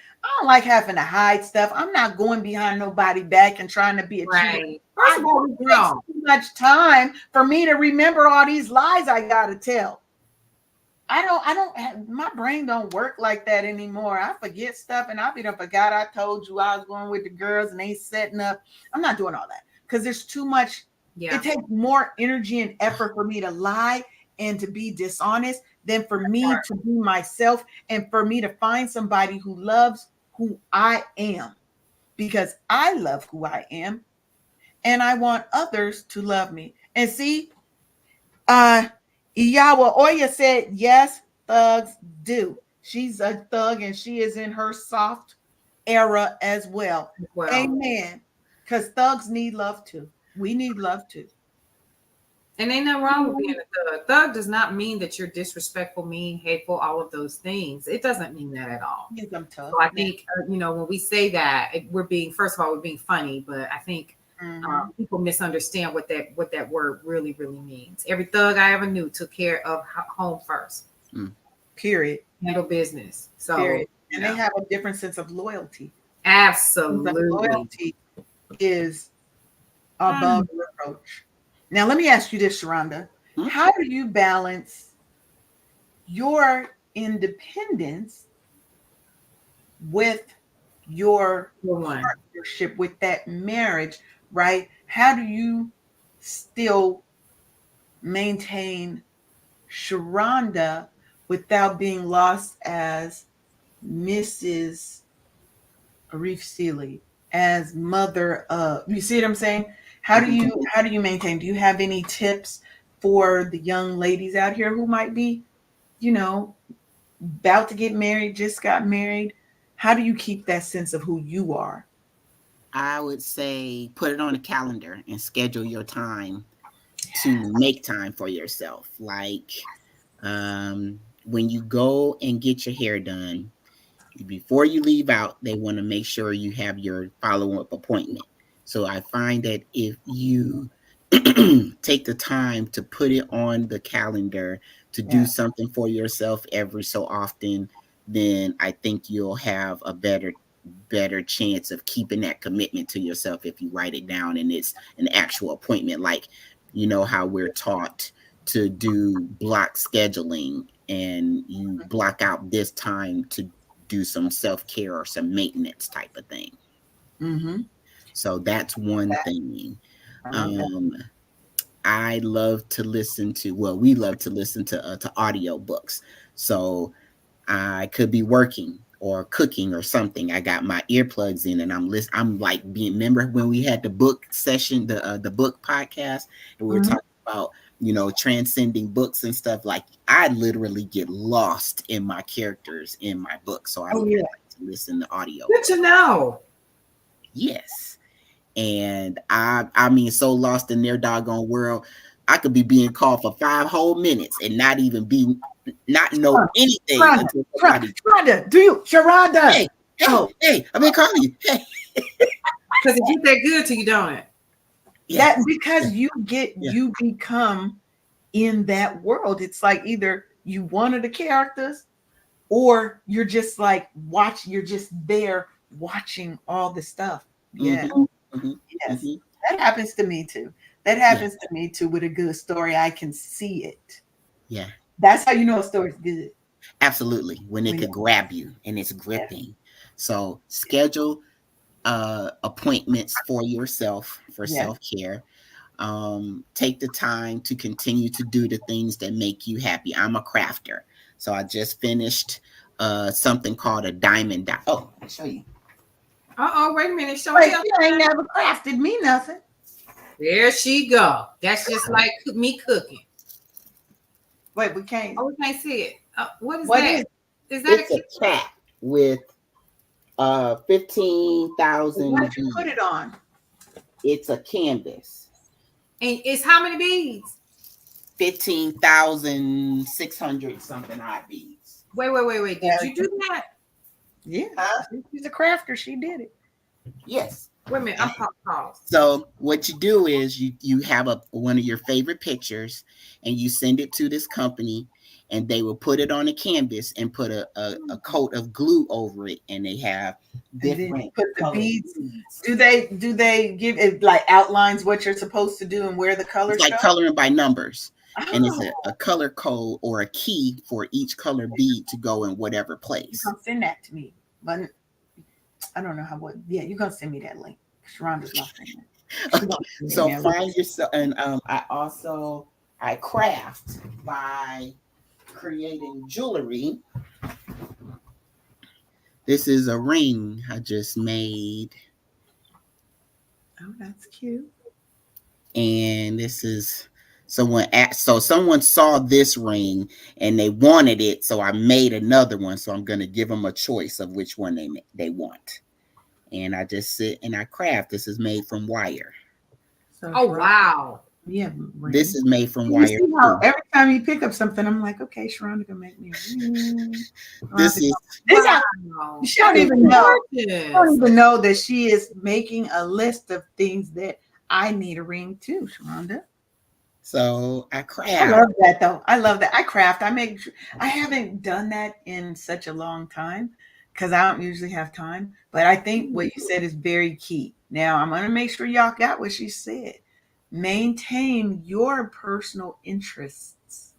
like having to hide stuff. I'm not going behind nobody back and trying to be a cheater. First of all, It takes too much time for me to remember all these lies I gotta tell. I don't have, my brain don't work like that anymore. I forget stuff and I forgot I told you I was going with the girls and they setting up. I'm not doing all that because there's too much. It takes more energy and effort for me to lie and to be dishonest than for me to be myself and for me to find somebody who loves who I am, because I love who I am and I want others to love me. And see, Iyawa Oya said, yes, thugs do. She's a thug and she is in her soft era as well. Amen. Because thugs need love too. We need love too. And ain't nothing wrong with being a thug. Thug does not mean that you're disrespectful, mean, hateful, all of those things. It doesn't mean that at all. I'm tough. So I think, when we say that, we're being funny, but I think people misunderstand what that word really, really means. Every thug I ever knew took care of home first. Period. Handle business. So, period. And they have a different sense of loyalty. Absolutely. Loyalty is above reproach. Now, let me ask you this, Sharonda. How do you balance your independence with your partnership, with that marriage, right? How do you still maintain Sharonda without being lost as Mrs. Arif Seeley, as mother of, you see what I'm saying? How do you maintain? Do you have any tips for the young ladies out here who might be, about to get married, just got married? How do you keep that sense of who you are? I would say put it on a calendar and schedule your time to make time for yourself. Like when you go and get your hair done, before you leave out, they want to make sure you have your follow-up appointment. So I find that if you take the time to put it on the calendar to do something for yourself every so often, then I think you'll have a better chance of keeping that commitment to yourself if you write it down and it's an actual appointment. Like, how we're taught to do block scheduling and you block out this time to do some self-care or some maintenance type of thing. So that's one thing. I love to listen to, we love to listen to audio books. So I could be working or cooking or something. I got my earplugs in and I'm like remember when we had the book session, the book podcast, and we were talking about, transcending books and stuff. Like I literally get lost in my characters in my book. So I like to listen to audio. Good to know. Yes. And I mean, so lost in their doggone world, I could be being called for 5 whole minutes and not even know anything. Sharonda, do you, Sharonda? Hey, I've been calling you. Hey. Because it gets that good to you, don't it? That because you become in that world. It's like either you one of the characters or you're just like you're just there watching all the stuff. Yeah. Yes. That happens to me too. That happens to me too with a good story. I can see it. Yeah. That's how you know a story's good. Absolutely. When it could grab you and it's gripping. So schedule appointments for yourself for self-care. Take the time to continue to do the things that make you happy. I'm a crafter. So I just finished something called a diamond dot. Oh, I'll show you. Wait a minute. You ain't never crafted me nothing. There she go. That's just like me cooking. Wait, we can't. Oh, we can't see it. What is that? Is that it's a cat with 15,000 What did you put it on? It's a canvas. And it's how many beads? 15,600 something odd beads. Wait. Did you do that? Yeah, Huh? she's a crafter. She did it. Yes. Wait a minute. I'm paused. So what you do is you have one of your favorite pictures and you send it to this company and they will put it on a canvas and put a coat of glue over it, and they have And then different put the colored beads. beads. Do they give it like outlines what you're supposed to do and where the colors It's like go? coloring by numbers. And it's Oh, a color code or a key for each color bead to go in whatever you place. gonna send that to me, but I don't know how. What? Yeah, you're gonna send me that link. Sharonda's gonna send it. She gonna send So me that link. find yourself, and I craft by creating jewelry. This is a ring I just made, Oh, that's cute. and this is someone saw this ring and they wanted it, so I made another one. So I'm gonna give them a choice of which one they want, and I just sit and I craft. This is made from wire. So Oh Sharonda, wow. yeah, This ring. is made from You wire see how too. every time you pick up something, I'm like, okay, Sharonda gonna make me a ring. This is This how Wow. she don't That is even know. gorgeous. I don't even know that she is making a list of things that I need a ring too, Sharonda. so I I craft. love that though. I love that. I craft. I haven't done that in such a long time because I don't usually have time. But I think what you said is very key. Now I'm gonna make sure y'all got what she said. Maintain your personal interests.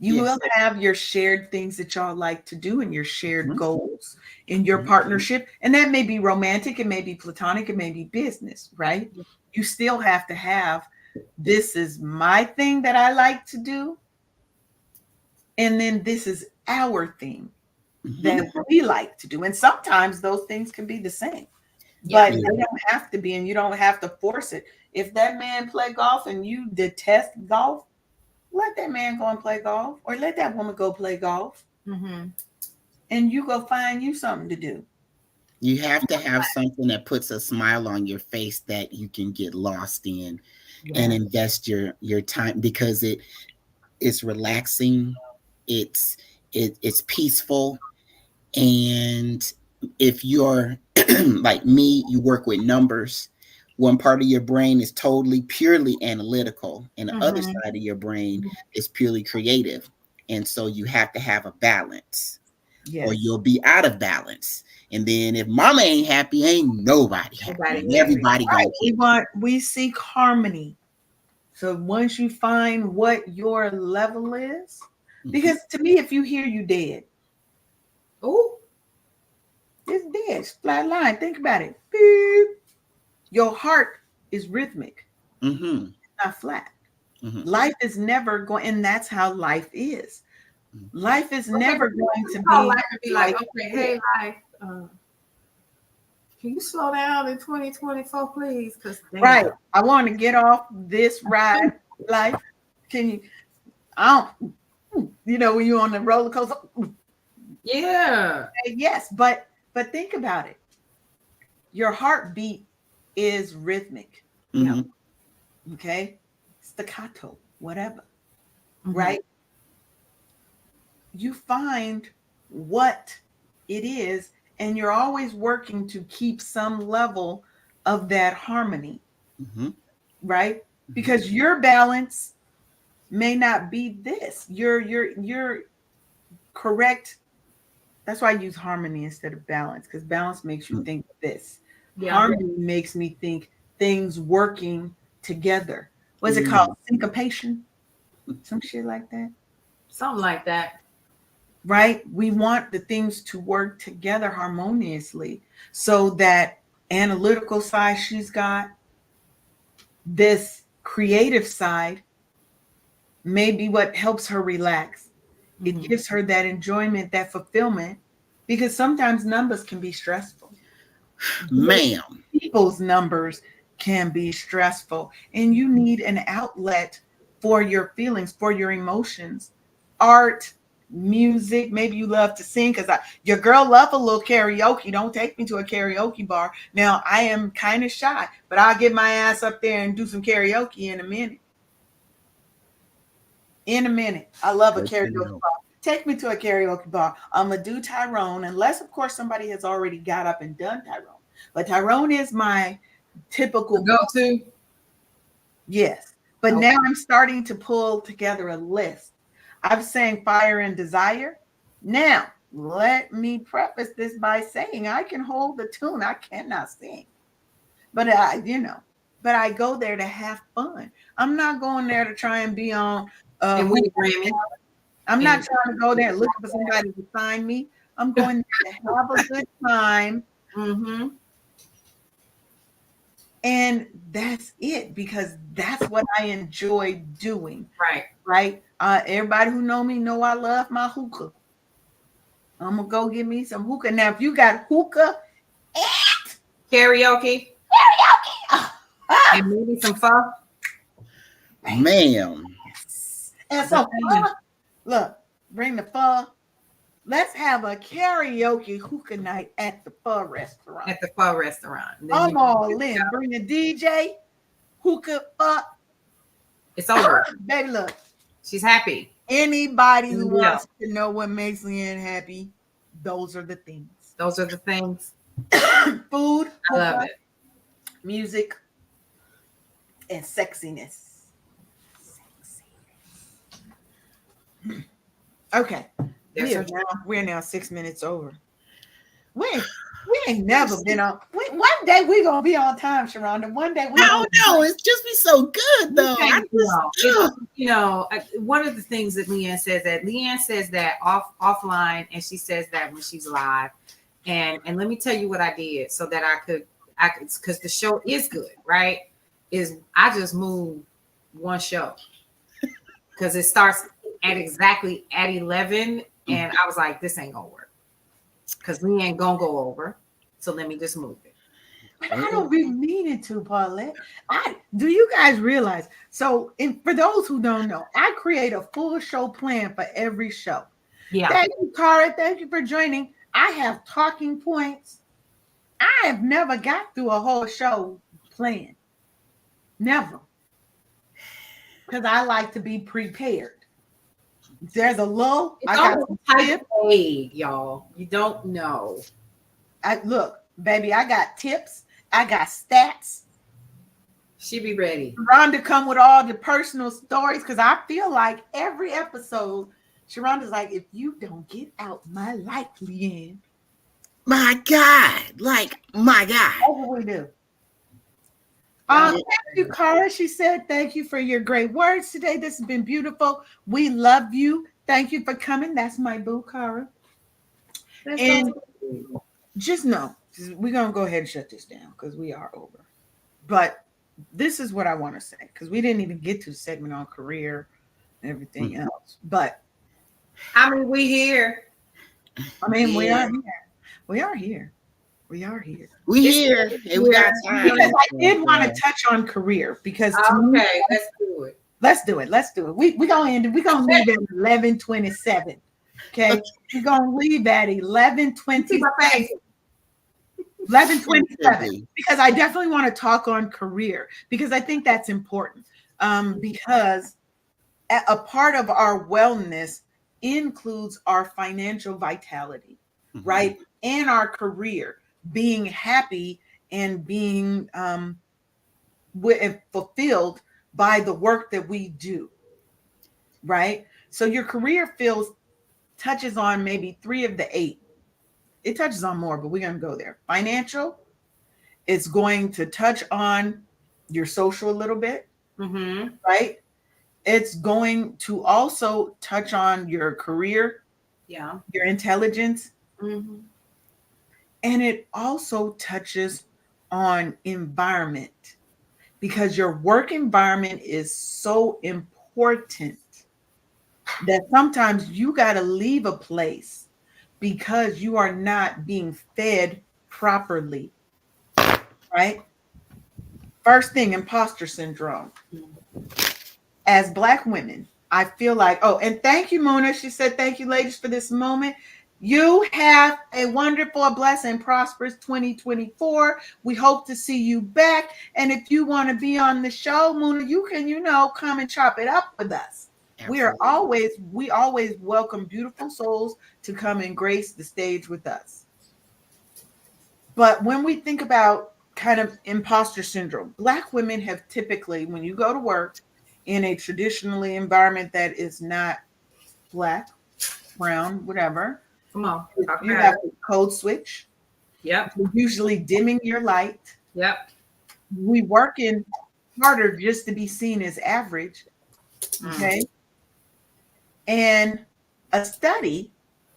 You Yes. will have your shared things that y'all like to do and your shared Mhm. goals in your Mhm. partnership. And that may be romantic, it may be platonic, it may be business, right? You still have to have this is my thing that I like to do. And then this is our thing that Mhm. we like to do. And sometimes those things can be the same, Yeah. but they don't have to be, and you don't have to force it. If that man play golf and you detest golf, let that man go and play golf, or let that woman go play golf, Mm-hmm. and you go find you something to do. You have to have something that puts a smile on your face that you can get lost in and Yeah. invest your time, because it's relaxing, it's it's peaceful. And if you're like me, you work with numbers. One part of your brain is totally purely analytical, and the other Mm-hmm. side of your brain is purely creative. And so you have to have a balance, or Yes. you'll be out of balance. And then if mama ain't happy, ain't nobody happy. Nobody And happy. everybody Right. gonna quit. We seek harmony. So once you find what your level is, Mhm. because to me, if you hear you dead, Oh, it's dead. It's flat line. Think about it. Beep. Your heart is rhythmic, Mhm. not flat. Mhm. Life is never going, and that's how life is. Mhm. Life is okay. never But you going have to to call be life and be like, like okay, this. hey, life, can you slow down in 2024, please? Because Right. damn. I want to get off this ride. Life. Can you? I don't. When you're on the roller coaster. Yeah. Yes, but think about it. Your heartbeat is rhythmic. Yeah. Mhm. Okay, staccato, whatever. Mm-hmm. Right. You find what it is, and you're always working to keep some level of that harmony, Mhm. right? Mhm. Because your balance may not be this. You're correct. That's why I use harmony instead of balance, because balance makes you think this. Yeah. Harmony makes me think things working together. What's it called? Mm. Syncopation? Some shit like that. Something like that. Right? We want the things to work together harmoniously so that analytical side she's got, this creative side, may be what helps her relax. It Mm-hmm. gives her that enjoyment, that fulfillment, because sometimes numbers can be stressful. Ma'am. People's numbers can be stressful, and you need an outlet for your feelings, for your emotions. Art, music, maybe you love to sing, because your girl love a little karaoke. Don't take me to a karaoke bar. Now I am kind of shy, but I'll get my ass up there and do some karaoke in a minute. I love a Good to karaoke know. bar. Take me to a karaoke bar. I'm gonna do Tyrone, unless of course somebody has already got up and done Tyrone. But Tyrone is my typical go-to. yes. But Okay. now I'm starting to pull together a list. I've sang Fire and Desire. Now, let me preface this by saying I can hold the tune. I cannot sing. But but I go there to have fun. I'm not going there to try and be on And who we Grammy. I'm not And trying to go there and look for somebody to sign me. I'm going there to have a good time. mm-hmm. And that's it because that's what I enjoy doing. Right. Right? Everybody who know me know I love my hookah. I'm gonna go get me some hookah. Now, if you got hookah Karaoke ah, and maybe some pho. Ma'am. and so look, bring the pho. Let's have a karaoke hookah night at the pho restaurant. At the pho restaurant. I'm all in. Bring a DJ, hookah pho. It's over. Baby, look. She's happy. Anybody who wants to know what makes Leanne happy, those are the things. Those are the things. Food, I love it. Music, and sexiness. Okay. We're now 6 minutes over. We ain't never been on. One day we gonna be on time, Sharonda. One day we. I don't know. It's just be so good though. One of the things that Leanne says that offline, and she says that when she's live. And let me tell you what I did so that I could because the show is good, right? Is I just moved one show because it starts at exactly at 11, and I was like, this ain't gonna work because we ain't gonna go over. So let me just move it. I don't be meaning to, Paulette. Do you guys realize? So, for those who don't know, I create a full show plan for every show. Yeah. Thank you, Cara. Thank you for joining. I have talking points. I have never got through a whole show plan. Never. Because I like to be prepared. There's a low. I got type A, y'all. You don't know. Look, baby, I got tips. I got stats. She be ready. Sharonda come with all the personal stories because I feel like every episode, Sharonda's like, if you don't get out my life, Leanne. My God. Like, my God. That's what we do. Thank you, Cara. She said, thank you for your great words today. This has been beautiful. We love you. Thank you for coming. That's my boo, Cara. And just know, we're going to go ahead and shut this down because we are over. But this is what I want to say because we didn't even get to the segment on career and everything else. But I mean, we here. I mean, we are here. We are here. We are here. We here. And we got time. Because I did want to touch on career because okay, let's do it. Let's do it. Let's do it. We're gonna end it. We're gonna leave at 11:27. Okay. We're gonna leave at 11:27. 11:27. Because I definitely want to talk on career because I think that's important. Because a part of our wellness includes our financial vitality, right? And our career, being happy and being fulfilled by the work that we do, right? So your career touches on maybe 3 of the 8. It touches on more, but we're going to go there. Financial, it's going to touch on your social a little bit, right? It's going to also touch on your career, your intelligence, and it also touches on environment because your work environment is so important that sometimes you got to leave a place because you are not being fed properly, right? First thing, imposter syndrome. As Black women, I feel like, and thank you, Mona. She said, thank you, ladies, for this moment. You have a wonderful, blessed, and prosperous 2024. We hope to see you back. And if you want to be on the show, Mona, you can, come and chop it up with us. Absolutely. We always welcome beautiful souls to come and grace the stage with us. But when we think about kind of imposter syndrome, Black women have typically, when you go to work in a traditionally environment that is not Black, brown, whatever, Come on, talk you about have it. to code switch. Yep, You're usually dimming your light. yep. We working harder just to be seen as average. Mm. Okay. And a study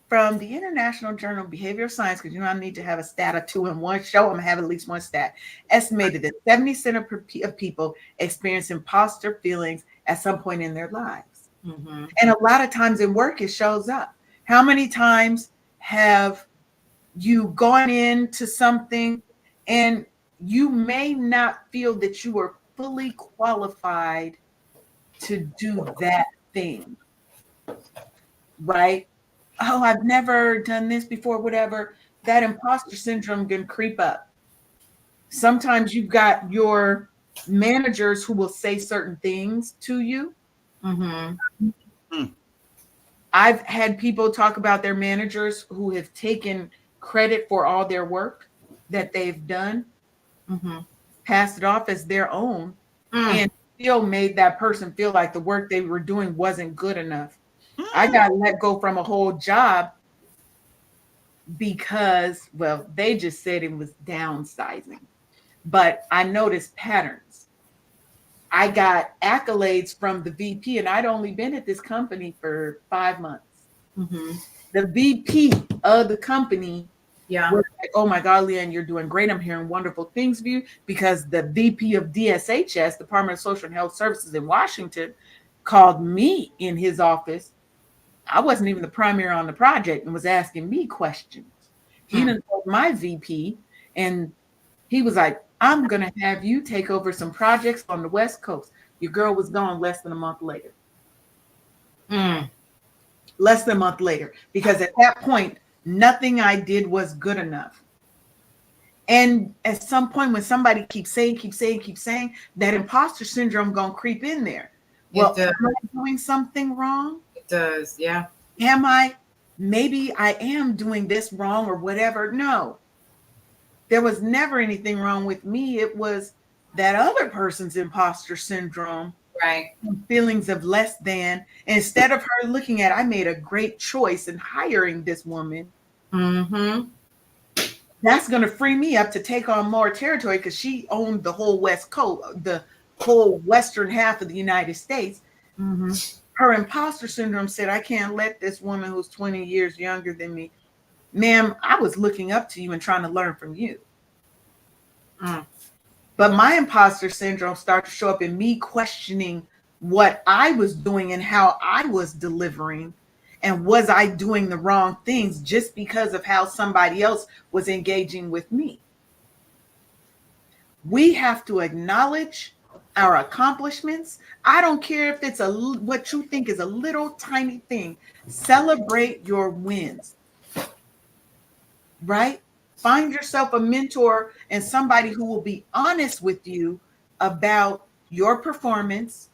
from the International Journal of Behavioral Science, because you know I need to have a stat or two in one show, I'm gonna have at least one stat, estimated that 70% of people experience imposter feelings at some point in their lives. Mm-hmm. And a lot of times in work, it shows up. How many times have you gone into something and you may not feel that you are fully qualified to do that thing, right? Oh, I've never done this before, whatever. That imposter syndrome can creep up. Sometimes you've got your managers who will say certain things to you. Mm-hmm. Mm. I've had people talk about their managers who have taken credit for all their work that they've done, Mm-hmm. passed it off as their own, Mm. and still made that person feel like the work they were doing wasn't good enough. I Mm. got let go from a whole job because, well, they just said it was downsizing. But I noticed patterns. I got accolades from the VP, and I'd only been at this company for 5 months. Mm-hmm. The VP of the company Yeah. was like, "Oh my God, Leanne, you're doing great. I'm hearing wonderful things of you." Because the VP of DSHS, Department of Social and Health Services in Washington, called me in his office. I wasn't even the primary on the project and was asking me questions. He Mm. didn't told my VP, and he was like, "I'm going to have you take over some projects on the West Coast." Your girl was gone less than a month later. Mm. Less than a month later. Because at that point, nothing I did was good enough. And at some point, when somebody keeps saying, that imposter syndrome gonna creep in there. It Well, does. am I doing something wrong? It does. Yeah. Am I? Maybe I am doing this wrong or whatever. No, there was never anything wrong with me. It was that other person's imposter syndrome, Right. feelings of less than. Instead of her looking at, I made a great choice in hiring this woman. Mm-hmm. That's going to free me up to take on more territory because she owned the whole West Coast, the whole western half of the United States. Mm-hmm. Her imposter syndrome said, I can't let this woman who's 20 years younger than me, ma'am, I was looking up to you and trying to learn from you. Mm. But my imposter syndrome started to show up in me questioning what I was doing and how I was delivering. And was I doing the wrong things just because of how somebody else was engaging with me? We have to acknowledge our accomplishments. I don't care if it's what you think is a little tiny thing. Celebrate your wins, right? Find yourself a mentor and somebody who will be honest with you about your performance,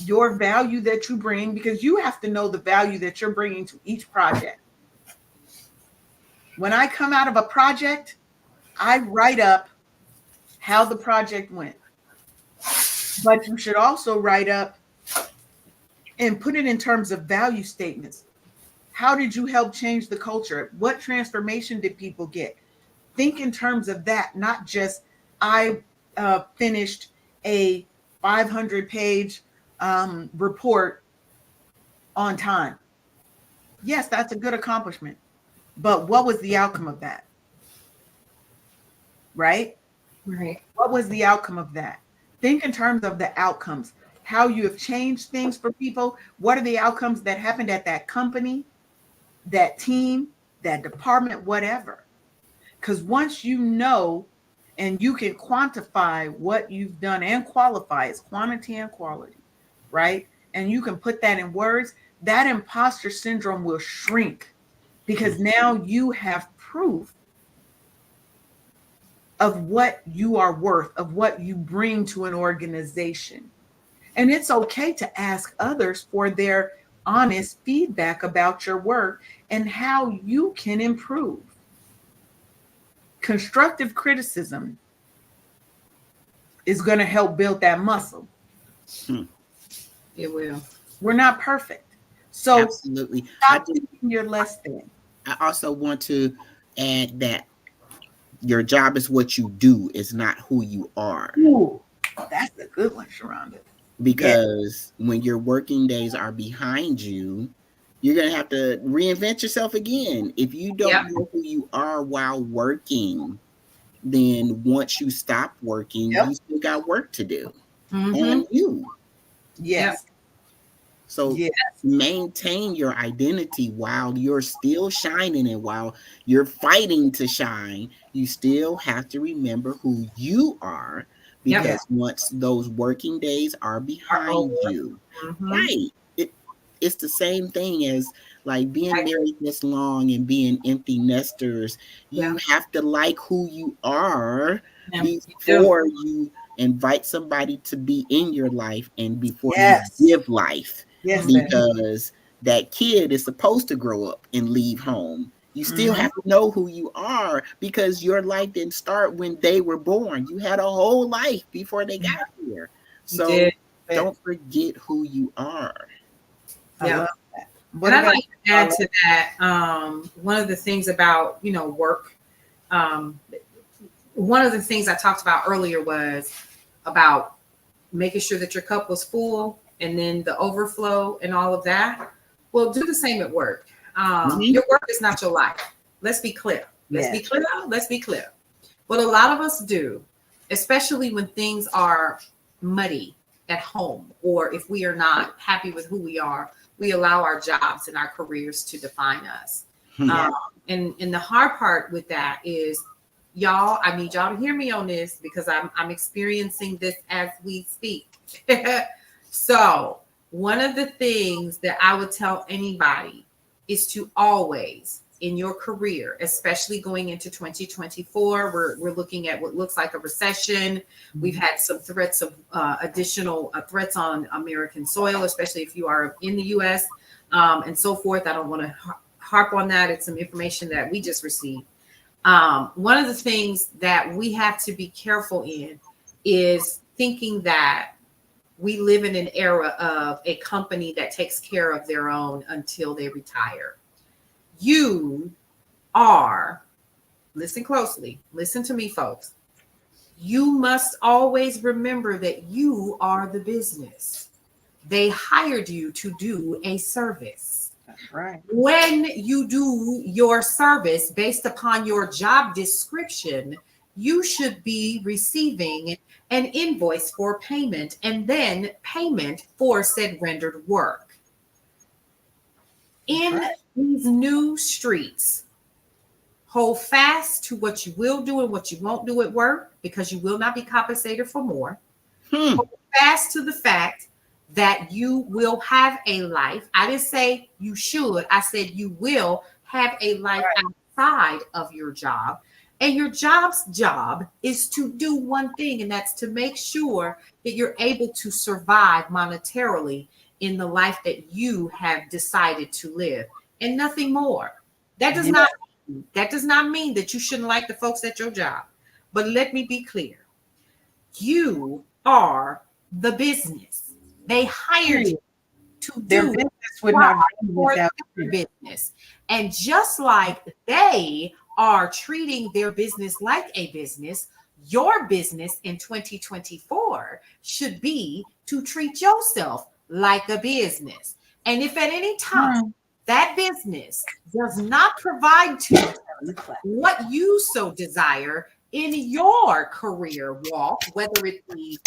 your value that you bring, because you have to know the value that you're bringing to each project. When I come out of a project, I write up how the project went. But you should also write up and put it in terms of value statements. How did you help change the culture? What transformation did people get? Think in terms of that, not just I finished a 500-page report on time. Yes, that's a good accomplishment. But what was the outcome of that? Right? Right. What was the outcome of that? Think in terms of the outcomes, how you have changed things for people. What are the outcomes that happened at that company, that team, that department, whatever? Because once you know and you can quantify what you've done and qualify, it's quantity and quality, right? And you can put that in words, that imposter syndrome will shrink because now you have proof of what you are worth, of what you bring to an organization. And it's okay to ask others for their honest feedback about your work and how you can improve. Constructive criticism is going to help build that muscle. It will. We're not perfect. So Absolutely. stop thinking you're less than. I also want to add that your job is what you do, it's not who you are. Ooh, that's a good one, Sharonda. Because when your working days are behind you, you're going to have to reinvent yourself again. If you don't know who you are while working, then once you stop working, you still got work to do on you. Yes. So maintain your identity while you're still shining, and while you're fighting to shine, you still have to remember who you are, because once those working days are behind you, right? It's the same thing as like being married this long and being empty nesters. You have to like who you are before you invite somebody to be in your life, and before you give life. Because that kid is supposed to grow up and leave home. You still have to know who you are, because your life didn't start when they were born. You had a whole life before they got here. So don't forget who you are. Yeah. And I'd like to add to that, one of the things about, work, one of the things I talked about earlier was about making sure that your cup was full, and then the overflow and all of that. Well, do the same at work. Your work is not your life. Let's be clear. Let's be clear. What a lot of us do, especially when things are muddy at home, or if we are not happy with who we are, we allow our jobs and our careers to define us. And the hard part with that is, y'all, I need y'all to hear me on this, because I'm experiencing this as we speak. So one of the things that I would tell anybody is to always, in your career, especially going into 2024, we're looking at what looks like a recession. We've had some threats of additional threats on American soil, especially if you are in the U.S. And so forth. I don't want to harp on that. It's some information that we just received. One of the things that we have to be careful in is thinking that we live in an era of a company that takes care of their own until they retire. You are, listen closely, listen to me, folks. You must always remember that you are the business. They hired you to do a service. That's right. When you do your service based upon your job description, you should be receiving an invoice for payment, and then payment for said rendered work. In these new streets, hold fast to what you will do and what you won't do at work, because you will not be compensated for more. Hold fast to the fact that you will have a life. I didn't say you should. I said you will have a life outside of your job. And your job's job is to do one thing, and that's to make sure that you're able to survive monetarily in the life that you have decided to live, and nothing more. That does not mean that you shouldn't like the folks at your job. But let me be clear. You are the business. They hired you to do business would not be their business. And just like they are treating their business like a business, your business in 2024 should be to treat yourself like a business. And if at any time that business does not provide to you what you so desire in your career walk, whether it be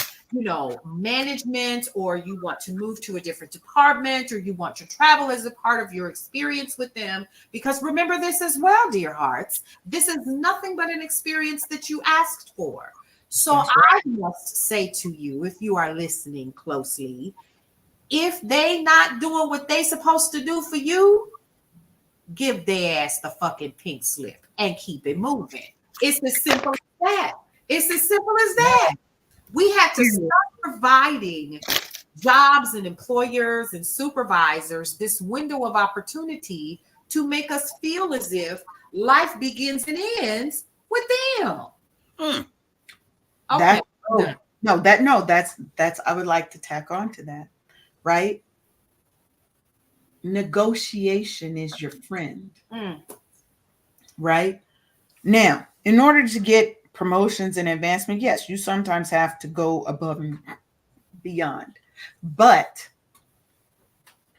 management, or you want to move to a different department, or you want to travel as a part of your experience with them. Because remember this as well, dear hearts, this is nothing but an experience that you asked for. So I must say to you, if you are listening closely, if they not doing what they supposed to do for you, give their ass the fucking pink slip and keep it moving. It's as simple as that. It's as simple as that. We have to start providing jobs and employers and supervisors this window of opportunity to make us feel as if life begins and ends with them. Mm. Okay. That's I would like to tack on to that, right? Negotiation is your friend, right? Now, in order to get promotions and advancement, yes, you sometimes have to go above and beyond. But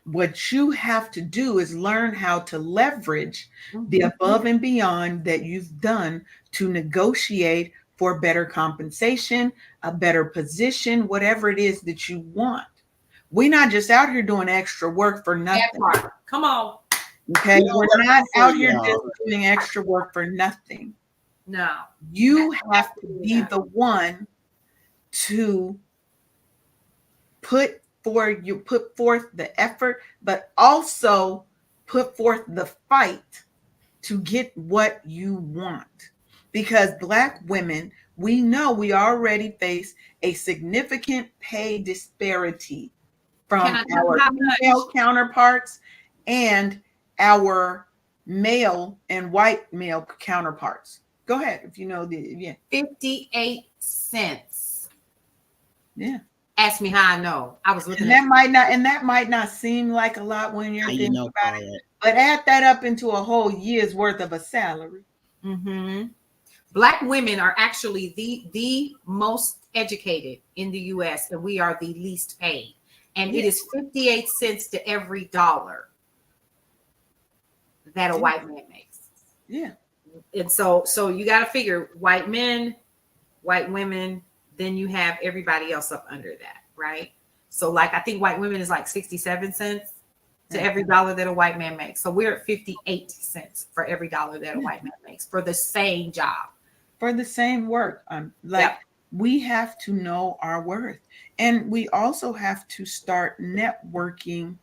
what you have to do is learn how to leverage the above and beyond that you've done to negotiate for better compensation, a better position, whatever it is that you want. We're not just out here doing extra work for nothing. Come on. Okay. We're not out here just doing extra work for nothing. No. You have to be the one to put forth the effort, but also put forth the fight to get what you want. Because Black women, we know we already face a significant pay disparity from our female counterparts and our male and white male counterparts. Go ahead if you know 58 cents. Yeah. Ask me how I know. I was looking and that might not seem like a lot when you're thinking about it. But add that up into a whole year's worth of a salary. Black women are actually the most educated in the U.S. and we are the least paid. And it is 58 cents to every dollar that a white man makes. Yeah. And so you got to figure white men, white women, then you have everybody else up under that, right? So like I think white women is like 67 cents to every dollar that a white man makes. So we're at 58 cents for every dollar that a white man makes for the same job. For the same work. We have to know our worth. And we also have to start networking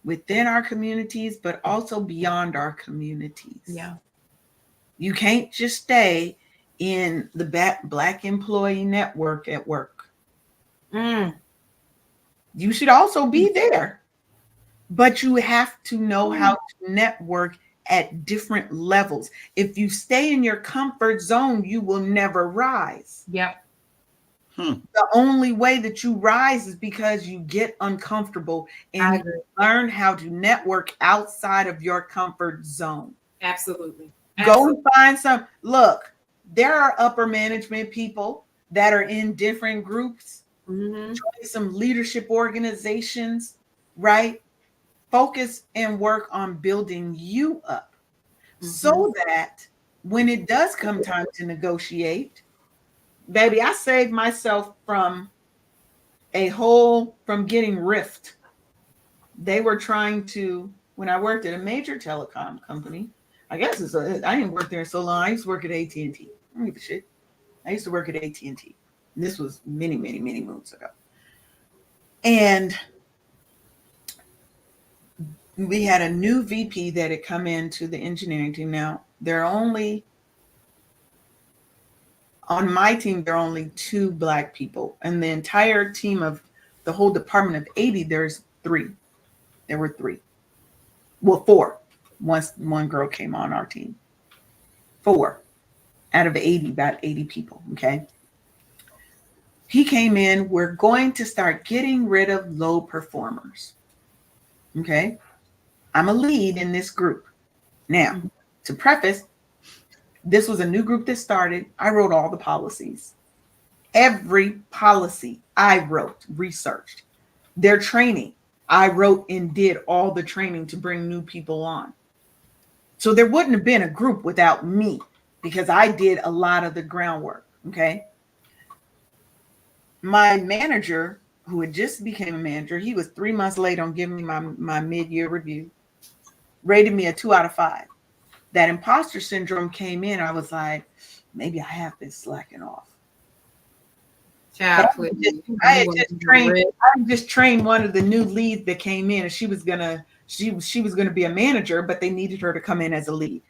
within our communities, but also beyond our communities. Yeah. You can't just stay in the Black employee network at work. You should also be there, but you have to know how to network at different levels. If you stay in your comfort zone, you will never rise. Yep. The only way that you rise is because you get uncomfortable and you learn how to network outside of your comfort zone. Absolutely. Go and find some. Look, there are upper management people that are in different groups, join some leadership organizations, right? Focus and work on building you up so that when it does come time to negotiate, baby, I saved myself from getting riffed. They were trying to, when I worked at a major telecom company, I didn't work there so long. I used to work at AT&T. I don't give a shit. I used to work at AT&T. This was many, many, many moons ago. And we had a new VP that had come into the engineering team. Now, on my team, there are only 2 Black people. And the entire team of the whole department of 80, there's 3. There were 3. Well, 4. Once one girl came on our team. 4 out of 80, about 80 people, okay? He came in, we're going to start getting rid of low performers, okay? I'm a lead in this group. Now, to preface, this was a new group that started. I wrote all the policies. Every policy I wrote, researched. Their training, I wrote and did all the training to bring new people on. So there wouldn't have been a group without me because I did a lot of the groundwork, okay? My manager, who had just became a manager, he was 3 months late on giving me my mid-year review, rated me a 2 out of 5. That imposter syndrome came in. I was like, maybe I have been slacking off. I had just trained one of the new leads that came in, and she was gonna be a manager, but they needed her to come in as a lead.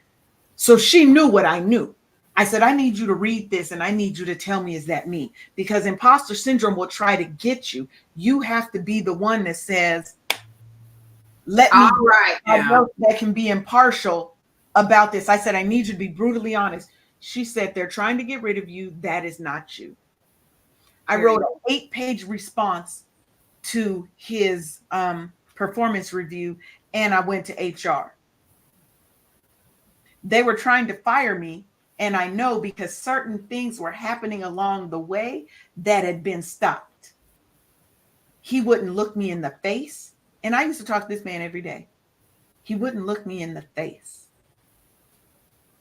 So she knew what I knew. I said, I need you to read this and I need you to tell me, is that me? Because imposter syndrome will try to get you. You have to be the one that says, let me All right now. that can be impartial about this. I said, I need you to be brutally honest. She said, they're trying to get rid of you. That is not you. I wrote an 8-page response to his performance review, and I went to HR. They were trying to fire me, and I know because certain things were happening along the way that had been stopped. He wouldn't look me in the face, and I used to talk to this man every day. He wouldn't look me in the face.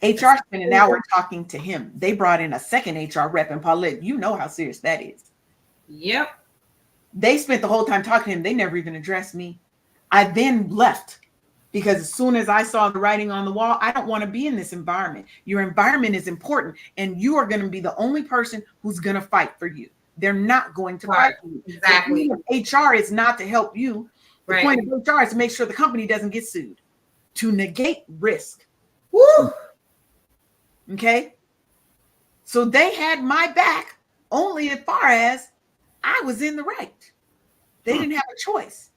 HR spent an hour talking to him. They brought in a second HR rep, and Paulette, you know how serious that is. Yep. They spent the whole time talking to him. They never even addressed me. I then left because as soon as I saw the writing on the wall, I don't want to be in this environment. Your environment is important, and you are going to be the only person who's going to fight for you. They're not going to fight for you. Exactly. The point of HR is not to help you. The Right. point of HR is to make sure the company doesn't get sued, to negate risk. Woo! Okay? So they had my back only as far as I was in the right. They didn't have a choice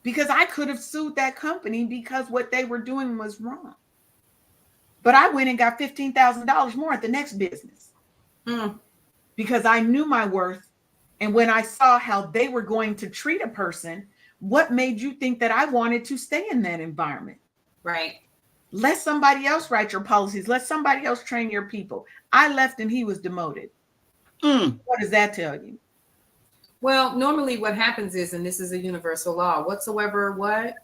because I could have sued that company because what they were doing was wrong. But I went and got $15,000 more at the next business because I knew my worth. And when I saw how they were going to treat a person, what made you think that I wanted to stay in that environment? Right. Let somebody else write your policies. Let somebody else train your people. I left and he was demoted. What does that tell you? Well, normally what happens is, and this is a universal law, whatsoever what?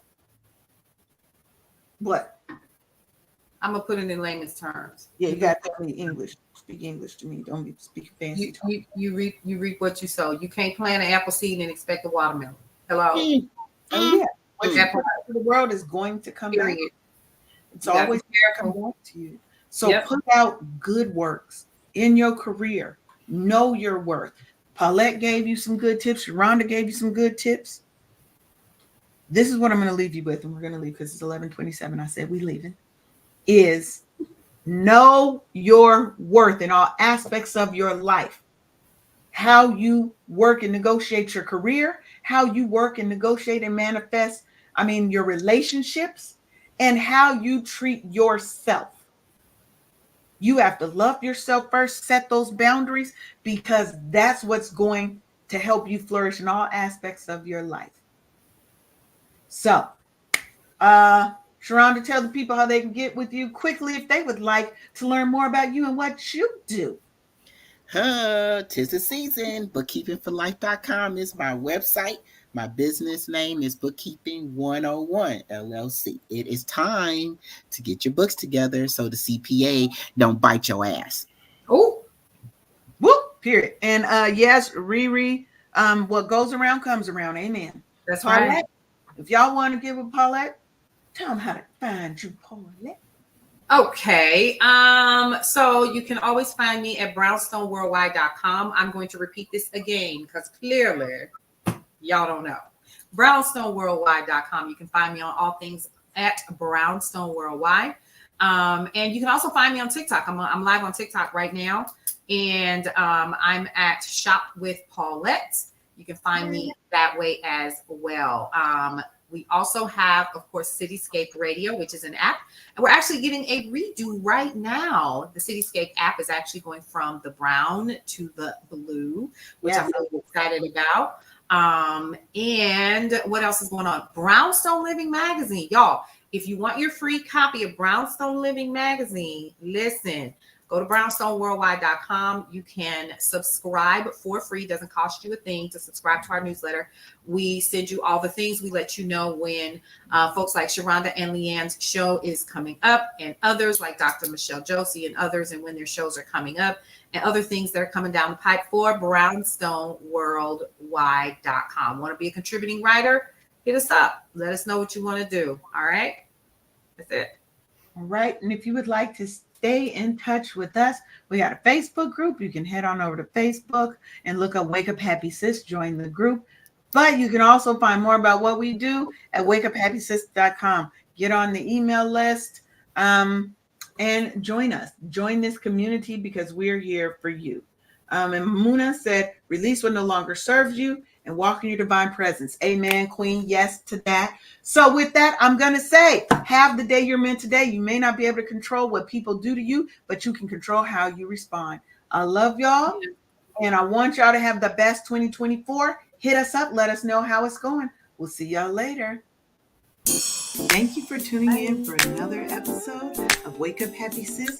What? I'm going to put it in layman's terms. Yeah, you got to tell me English. Speak English to me. Don't be speaking fancy. You reap what you sow. You can't plant an apple seed and expect a watermelon. Hello? Yeah. What you put out to the world is going to come back. It's always come back to you. So put out good works in your career. Know your worth. Paulette gave you some good tips. Rhonda gave you some good tips. This is what I'm going to leave you with, and we're going to leave because it's 11:27. I said we leaving. Is know your worth in all aspects of your life. How you work and negotiate your career, how you work and negotiate and manifest, your relationships, and how you treat yourself. You have to love yourself first, set those boundaries, because that's what's going to help you flourish in all aspects of your life. So, Sharonda, tell the people how they can get with you quickly if they would like to learn more about you and what you do. 'Tis the season. Bookkeepingforlife.com is my website. My business name is Bookkeeping 101 LLC. It is time to get your books together so the CPA don't bite your ass. Oh, whoop, period. And yes, Riri, what goes around comes around. Amen. That's Paulette, right. if y'all want to give with Paulette, tell them how to find you, Paulette. Okay. So you can always find me at brownstoneworldwide.com. I'm going to repeat this again because clearly y'all don't know. brownstoneworldwide.com. You can find me on all things at Brownstone Worldwide. And you can also find me on TikTok. I'm live on TikTok right now. And I'm at Shop with Paulette. You can find me that way as well. We also have, of course, Cityscape Radio, which is an app. And we're actually getting a redo right now. The Cityscape app is actually going from the brown to the blue, which I'm really excited about. And what else is going on? Brownstone Living Magazine. Y'all, if you want your free copy of Brownstone Living Magazine, listen. Go to brownstoneworldwide.com. You can subscribe for free. It doesn't cost you a thing to subscribe to our newsletter. We send you all the things. We let you know when folks like Sharonda and Leanne's show is coming up, and others like Dr. Michelle Josie and others, and when their shows are coming up, and other things that are coming down the pipe for brownstoneworldwide.com. Want to be a contributing writer? Hit us up. Let us know what you want to do. All right? That's it. All right. And if you would like to stay in touch with us, we got a Facebook group. You can head on over to Facebook and look up Wake Up Happy Sis, join the group. But you can also find more about what we do at wakeuphappysis.com. Get on the email list. and join us. Join this community because we're here for you. And Muna said, release what no longer serves you and walk in your divine presence. Amen, Queen. Yes to that. So with that, I'm going to say, have the day you're meant today. You may not be able to control what people do to you, but you can control how you respond. I love y'all. And I want y'all to have the best 2024. Hit us up. Let us know how it's going. We'll see y'all later. Thank you for tuning in for another episode of Wake Up Happy Sis